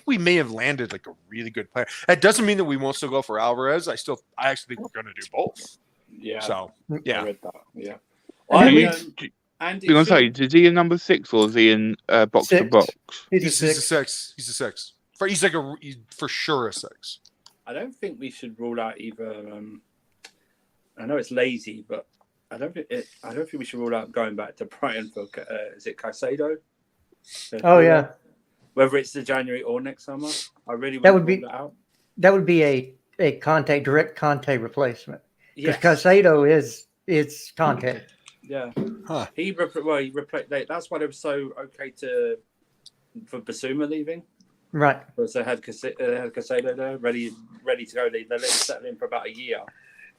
we may have landed like a really good player. That doesn't mean that we won't still go for Alvarez. I actually think we're going to do both. Yeah. So I yeah, read that. Yeah. You're going to say, is he in number 6 or is he in box to 6. box? He's a he's a 6. 6. He's a 6. He's for sure a 6. I don't think we should rule out either. I know it's lazy, but I don't think we should rule out going back to Brighton for is it Caicedo? Oh yeah, Whether it's the January or next summer, I really That wouldn't would be- rule that out. that would be a direct Conte replacement. Yeah, Because Caicedo is Conte. yeah. Huh. He replaced. That's why they were so okay for Basuma leaving. Right. Because they had Caicedo there, ready to go. They let him settle in for about a year.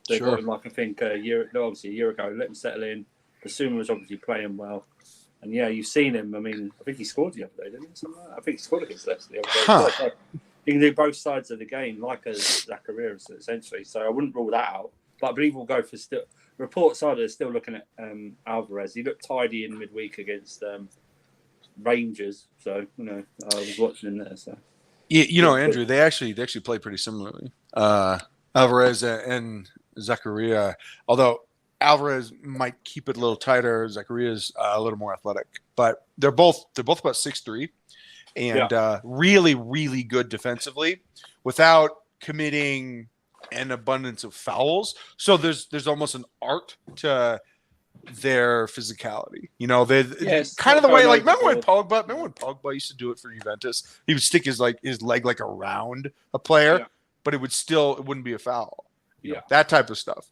They Sure. got him, like, I think a year ago. Let him settle in. Basuma was obviously playing well. And yeah, you've seen him. I mean, I think he scored the other day, didn't he? Something like that? I think he scored against Leicester the other day. Huh. So you can do both sides of the game, like a Zakaria, essentially. So I wouldn't rule that out. But I believe we'll go for still. Reports are they're still looking at Alvarez. He looked tidy in midweek against Rangers. So I was watching him there. So Andrew, they actually play pretty similarly. Alvarez and Zakaria, although Alvarez might keep it a little tighter, Zacharia's a little more athletic, but they're both about 6'3", and really, really good defensively without committing an abundance of fouls. So there's almost an art to their physicality. They kind of the way, like, remember when Pogba used to do it for Juventus? He would stick his leg like around a player, but it wouldn't be a foul. That type of stuff.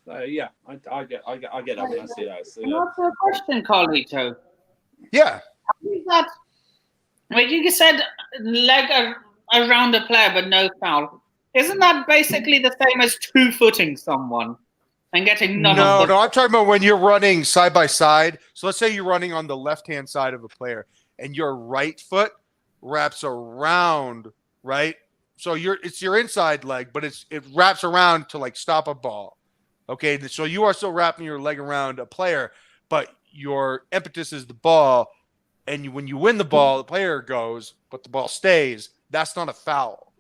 I get that when I see that. So, Can I ask you a question, Carlito? Yeah. Is that, when you said leg around a player but no foul, isn't that basically the same as two-footing someone and getting none of the... No, I'm talking about when you're running side by side. So let's say you're running on the left-hand side of a player and your right foot wraps around, right? So it's your inside leg, but it wraps around to, like, stop a ball. Okay, so you are still wrapping your leg around a player, but your impetus is the ball, and when you win the ball, the player goes, but the ball stays. That's not a foul.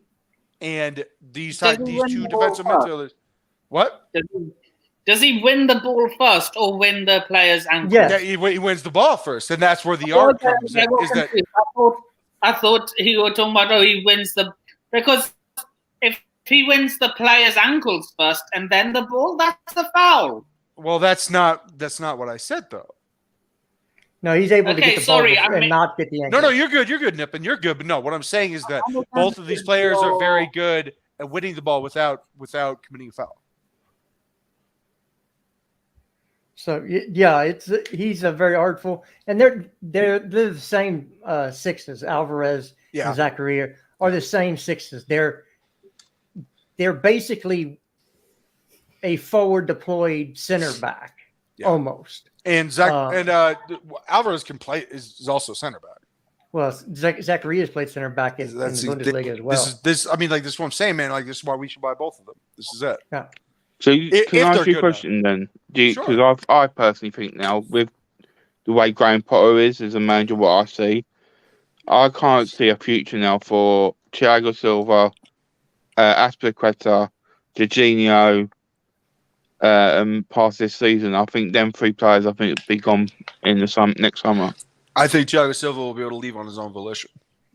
And these two defensive midfielders, what? Does he win the ball first or win the player's ankle? Yes. Yeah, he wins the ball first, and that's where the art comes in. I thought he was talking about he wins because if he wins the player's ankles first and then the ball, that's a foul. Well, that's not what I said, though. No, he's able to get the ball and not get the ankle. No, you're good. You're good, Nip, and you're good. But no, what I'm saying is that both of these players are very good at winning the ball without committing a foul. So yeah, he's a very artful, and they're the same sixes. Alvarez and Zakaria are the same sixes. They're basically a forward deployed center back almost. And Alvarez can play is also center back. Well, Zacharias played center back in the Bundesliga as well. This is what I'm saying, man. Like, this is why we should buy both of them. This is it. Yeah. So can I ask you a question then? Because I personally think now, with the way Graham Potter is as a manager, what I see, I can't see a future now for Thiago Silva, Aspilicueta, Jorginho, past this season. I think them three players, will be gone in the next summer. I think Thiago Silva will be able to leave on his own volition.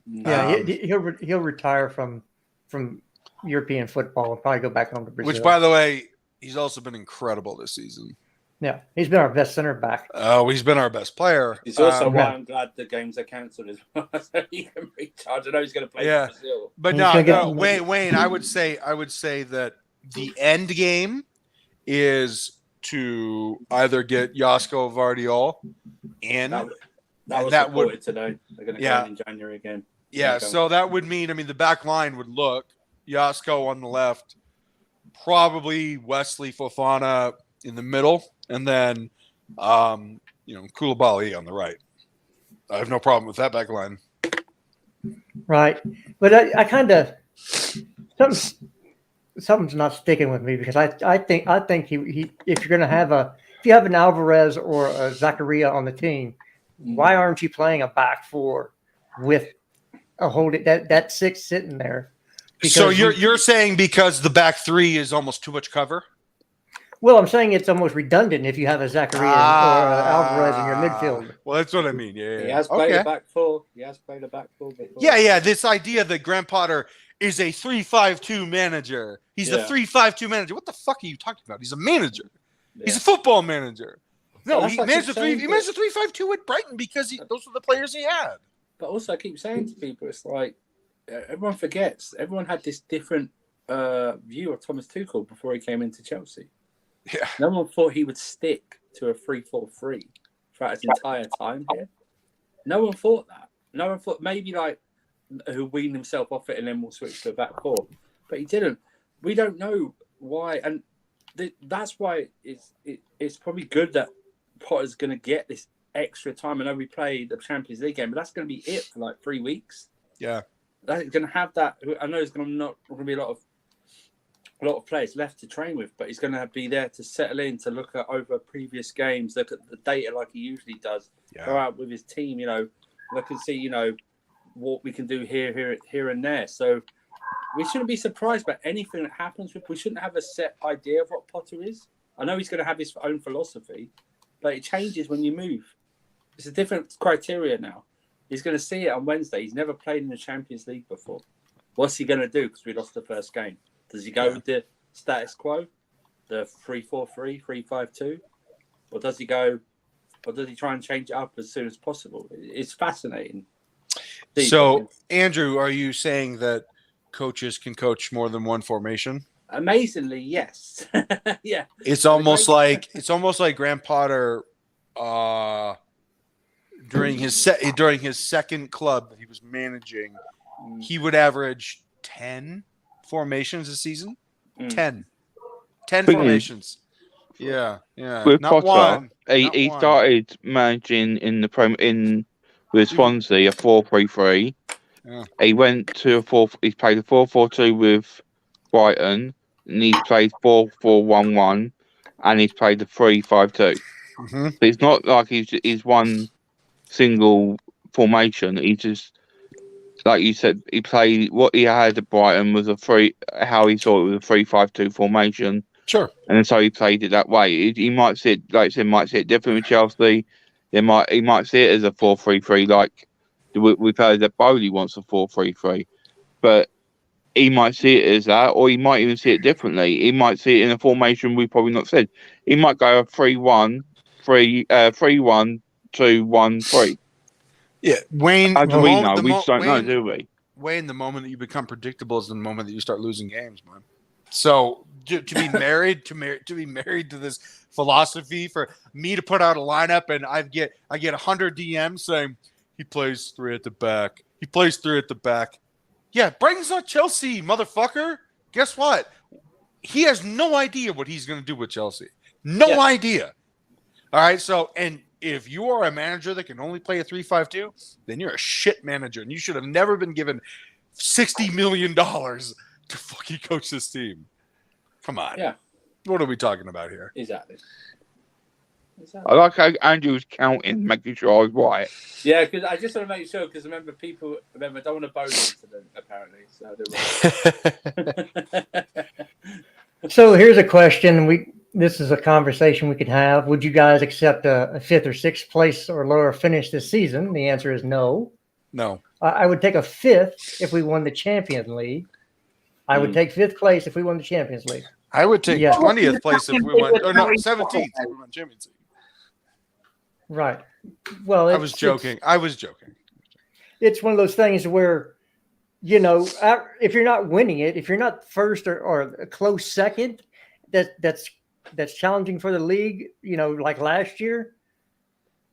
Yeah, he'll retire from European football and probably go back home to Brazil. Which, by the way, he's also been incredible this season. Yeah, he's been our best center back. Oh, he's been our best player. It's also why I'm glad the games are cancelled as well. So he can recharge. I know he's going to play for Brazil. But Wayne, I would say that the end game is to either get Josko Vardiol in. That was reported today. They're going to go in January again. Yeah, so that would mean, the back line would look Josko on the left, probably Wesley Fofana in the middle, and then Koulibaly on the right. I have no problem with that back line. Right. But I kind of something's not sticking with me because I think he if you're going to have if you have an Alvarez or a Zachariah on the team, why aren't you playing a back four with a holding that six sitting there? So you're saying because the back three is almost too much cover? Well, I'm saying it's almost redundant if you have a Zachariah or a Alvarez in your midfield. Well, that's what I mean. Yeah. He has played a back four. He has played a back four before. Yeah. This idea that Graham Potter is a 3-5-2 manager. He's a 3-5-2 manager. What the fuck are you talking about? He's a manager. Yeah. He's a football manager. No, he managed a 3-5-2 with Brighton because those were the players he had. But also, I keep saying to people, it's like everyone forgets. Everyone had this different view of Thomas Tuchel before he came into Chelsea. Yeah. No one thought he would stick to a 3-4-3 throughout his entire time here. No one thought that. No one thought maybe he'll wean himself off it and then we'll switch to a back four. But he didn't. We don't know why, and that's why it's probably good that Potter's going to get this extra time. I know we played the Champions League game, but that's going to be it for like 3 weeks. Yeah, that's going to have that. I know there's not going to be a lot of players left to train with, but he's going to be there to settle in, to look at over previous games, look at the data like he usually does, go out with his team, look and see, what we can do here and there. So we shouldn't be surprised by anything that happens. We shouldn't have a set idea of what Potter is. I know he's going to have his own philosophy, but it changes when you move. It's a different criteria now. He's going to see it on Wednesday. He's never played in the Champions League before. What's he going to do? Because we lost the first game. Does he go with the status quo, the 3-4-3, 3-5-2? Or does he try and change it up as soon as possible? It's fascinating. So, Andrew, are you saying that coaches can coach more than one formation? Amazingly, yes. Yeah. It's almost like Graham Potter during his second club that he was managing, he would average 10 formations a season. 10 formations. Yeah. With Not Potter, one. he started managing with Swansea a 4-3-3. Yeah. He went to he played a 4-4-2 with Brighton, and he's played 4-4-1-1, and he's played the 3-5-2. Mm-hmm. But it's not like he's one single formation. He just, like you said, he played what he had at Brighton was how he saw it was a 3-5-2 formation. Sure. And so he played it that way. He might see it, like I said, might see it different with Chelsea. He might see it as a 4-3-3, like we've heard that Bowley wants a 4-3-3. But he might see it as that, or he might even see it differently. He might see it in a formation we've probably not said. He might go a 3-1, 3-1-2-1-3. Yeah, Wayne. How do we know? We just don't know, do we? Wayne, the moment that you become predictable is the moment that you start losing games, man. So to be married to this philosophy, for me to put out a lineup and I get 100 DMs saying he plays 3 at the back. He plays 3 at the back. Yeah, Brighton's not Chelsea, motherfucker. Guess what? He has no idea what he's going to do with Chelsea. No idea. All right, so and if you are a manager that can only play a 3-5-2, then you're a shit manager, and you should have never been given $60 million to fucking coach this team. Come on. Yeah. What are we talking about here? Exactly. I like how Andrew was counting, making sure I was right. Yeah, because I just want to make sure, because remember, I don't want a bonus incident, apparently. So So here's a question. This is a conversation we could have. Would you guys accept a 5th or 6th place or lower finish this season? The answer is no. No. I would take a 5th if we won the Champions League. I would take 5th place if we won the Champions League. I would take 20th place if we won, or no, 17th if we won Champions League. Right. Well, I was joking. It's one of those things where, if you're not winning it, if you're not first or a close second, that's challenging for the league. Like last year,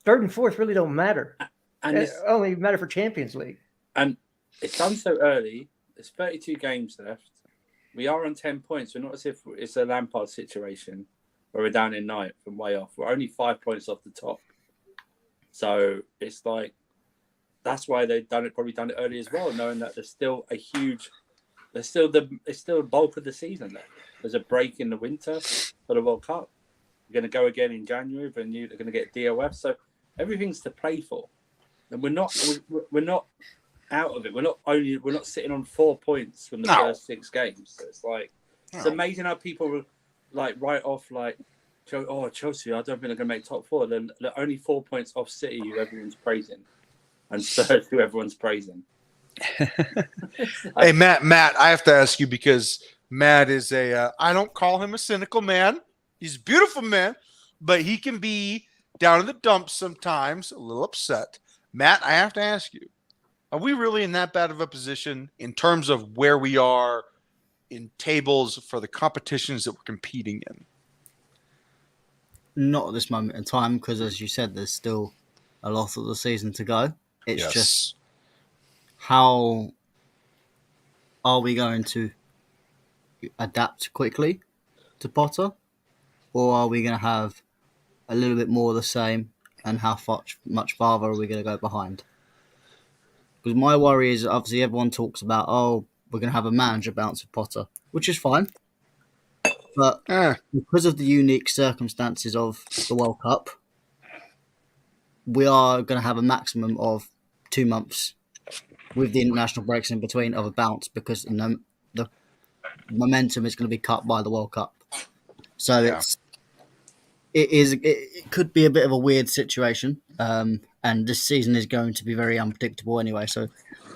3rd and 4th really don't matter. And it only matter for Champions League. And it's done so early. There's 32 games left. We are on 10 points. We're not as if it's a Lampard situation where we're down in 9th and way off. We're only 5 points off the top. So it's like, that's why they've probably done it early as well, knowing that there's still a huge it's still a bulk of the season left. There's a break in the winter for the World Cup. We're going to go again in January, but they're going to get DOF. So everything's to play for, and we're not out of it. We're not sitting on 4 points from the first 6 games. So it's like it's amazing how people like write off like, oh, Chelsea, I don't think they're going to make top 4. Then they're only 4 points off City, who everyone's praising, and Spurs, who everyone's praising. Hey, Matt, I have to ask you because Matt is I don't call him a cynical man. He's a beautiful man, but he can be down in the dumps sometimes, a little upset. Matt, I have to ask you, are we really in that bad of a position in terms of where we are in tables for the competitions that we're competing in? Not at this moment in time, because as you said, there's still a lot of the season to go. It's just how are we going to adapt quickly to Potter, or are we going to have a little bit more of the same, and how much farther are we going to go behind? Because my worry is, obviously, everyone talks about, we're going to have a manager bounce with Potter, which is fine. But because of the unique circumstances of the World Cup, we are going to have a maximum of 2 months with the international breaks in between of a bounce, because the momentum is going to be cut by the World Cup. So it could be a bit of a weird situation. And this season is going to be very unpredictable anyway. So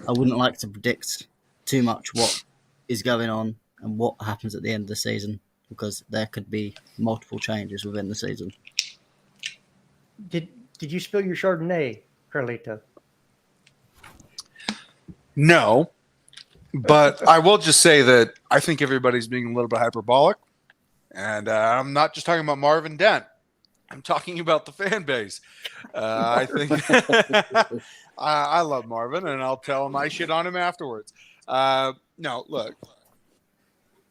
I wouldn't like to predict too much what is going on and what happens at the end of the season, because there could be multiple changes within the season. Did you spill your Chardonnay, Carlito? No, but I will just say that I think everybody's being a little bit hyperbolic. And I'm not just talking about Marvin Dent. I'm talking about the fan base. I think I love Marvin, and I'll tell him I shit on him afterwards. No, look,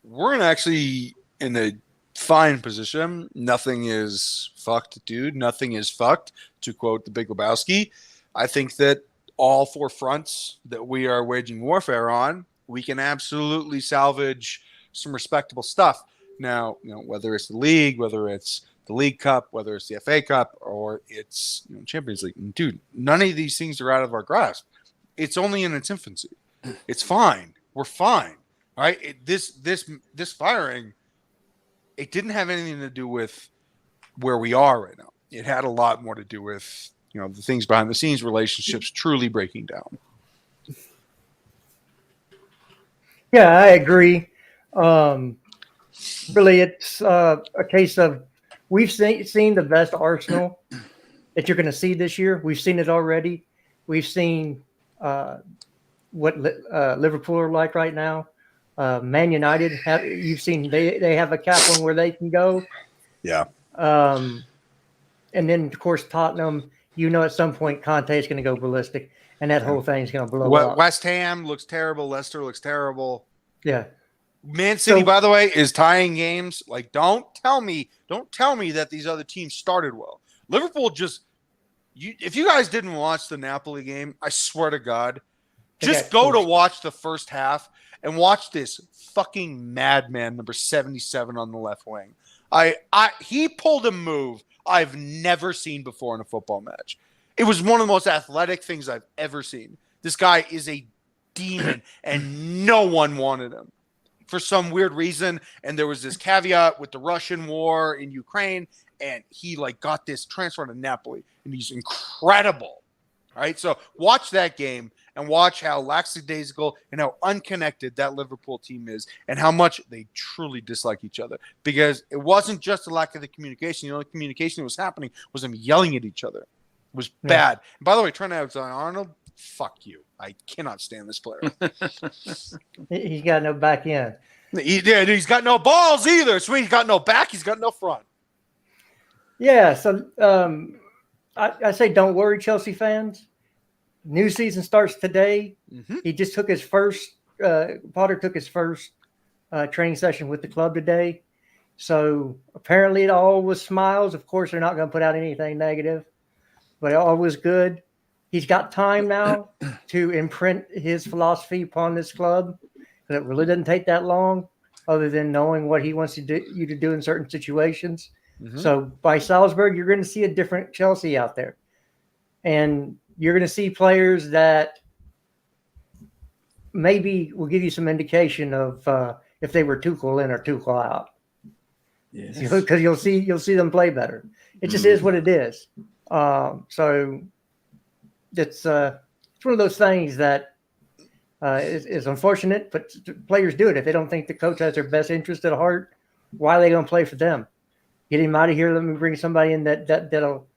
we're actually in a fine position. Nothing is fucked, dude. Nothing is fucked, to quote the Big Lebowski. I think that all 4 fronts that we are waging warfare on, we can absolutely salvage some respectable stuff. Now, whether it's the league, whether it's the League Cup, whether it's the FA Cup, or it's Champions League, dude, none of these things are out of our grasp. It's only in its infancy. It's fine. We're fine. All right. This firing, it didn't have anything to do with where we are right now. It had a lot more to do with the things behind the scenes, relationships truly breaking down. Yeah, I agree. Really, it's a case of we've seen the best Arsenal that you're going to see this year. We've seen it already. We've seen what Liverpool are like right now. Man United, you've seen they have a cap on where they can go. Yeah. And then, of course, Tottenham, at some point Conte is going to go ballistic, and that whole thing's going to blow up. West Ham looks terrible. Leicester looks terrible. Yeah. Man City, by the way, is tying games. Like, don't tell me that these other teams started well. Liverpool if you guys didn't watch the Napoli game, I swear to God, just go to watch the first half and watch this fucking madman, number 77 on the left wing. He pulled a move I've never seen before in a football match. It was one of the most athletic things I've ever seen. This guy is a demon, and no one wanted him for some weird reason. And there was this caveat with the Russian war in Ukraine, and he got this transfer to Napoli, and he's incredible. All right, so watch that game and watch how lackadaisical and how unconnected that Liverpool team is, and how much they truly dislike each other. Because it wasn't just a lack of the communication. The only communication that was happening was them yelling at each other. It was bad. And by the way, Trent Alexander-Arnold, fuck you. I cannot stand this player. He's got no back end. He's got no balls either. So he's got no back. He's got no front. Yeah. So I say don't worry, Chelsea fans. New season starts today. Mm-hmm. He just took his first Potter took his first training session with the club today. So apparently it all was smiles. Of course, they're not going to put out anything negative, but it all was good. He's got time now to imprint his philosophy upon this club, but it really doesn't take that long, other than knowing what he wants you to do in certain situations. Mhm. So by Salzburg, you're going to see a different Chelsea out there, and you're going to see players that maybe will give you some indication of if they were Tuchel in or Tuchel out. Yes. Because you'll see them play better. It just is what it is. So it's one of those things that is unfortunate, but players do it. If they don't think the coach has their best interest at heart, why are they going to play for them? Get him out of here. Let me bring somebody in that'll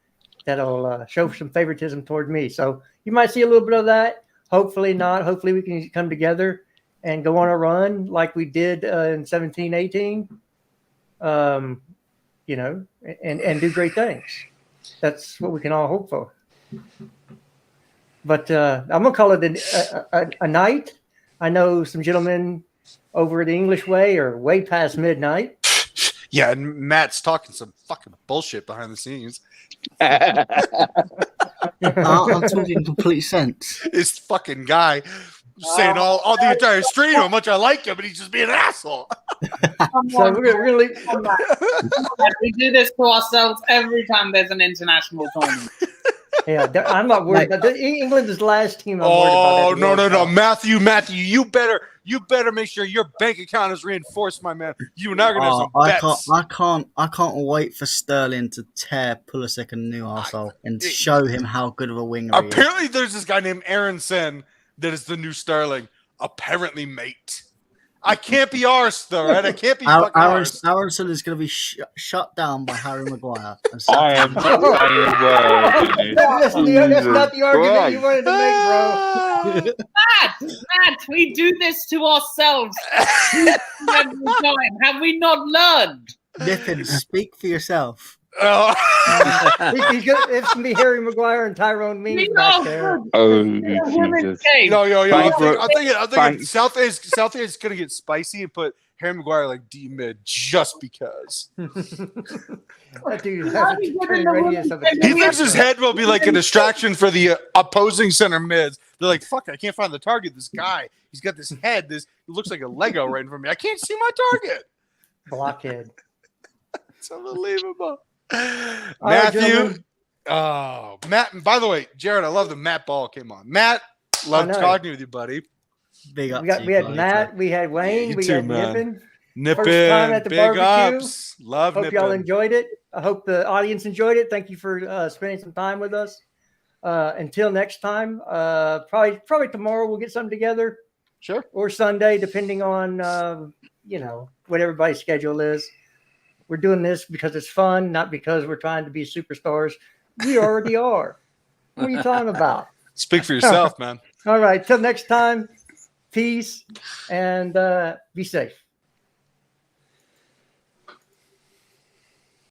show some favoritism toward me. So you might see a little bit of that. Hopefully not. Hopefully we can come together and go on a run like we did in 17-18. You know, and do great things. That's what we can all hope for. But I'm gonna call it a night. I know some gentlemen over the English way are way past midnight. Yeah, and Matt's talking some fucking bullshit behind the scenes. I'm talking complete sense. This fucking guy saying all the entire stream how much I like him, but he's just being an asshole. So we're gonna leave. We do this to ourselves every time there's an international tournament. Yeah, I'm not worried about that. England is the last team I'm worried Oh about. no, Matthew, you better make sure your bank account is reinforced, my man. You and I are gonna have some bets. I can't wait for Sterling to tear Pulisic a new arsehole and show him how good of a winger he is. Apparently, there's this guy named Aaron Sen that is the new Sterling. Apparently, mate. I can't be arsed, though, right? I can't be fucking arsed. Aronson is going to be shut down by Harry Maguire. I am not saying a word. That's not the argument you wanted to make, bro. Matt, we do this to ourselves every time. Have we not learned? Nippin, speak for yourself. It's going to be Harry Maguire and Tyrone Mings back there. Oh, Jesus. I think South is going to get spicy and put Harry Maguire like D mid just because. That dude has a train radius of He thinks his head will be like a distraction for the opposing center mids. They're like, fuck, I can't find the target. This guy, he's got this head. It looks like a Lego right in front of me. I can't see my target. Blockhead. It's unbelievable. Matthew. Matt. By the way, Jared, I love that Matt Ball came on. Matt, love talking with you, buddy. Big up. We had Matt, we had Wayne, we had Nippin. First time at the Big barbecue. ups. Love Hope Nippin. y'all enjoyed it. I hope the audience enjoyed it. Thank you for spending some time with us. Until next time, probably tomorrow we'll get something together. Sure. Or Sunday, depending on what everybody's schedule is. We're doing this because it's fun, not because we're trying to be superstars. We already are. What are you talking about? Speak for yourself, man. All right. Till next time, peace and be safe.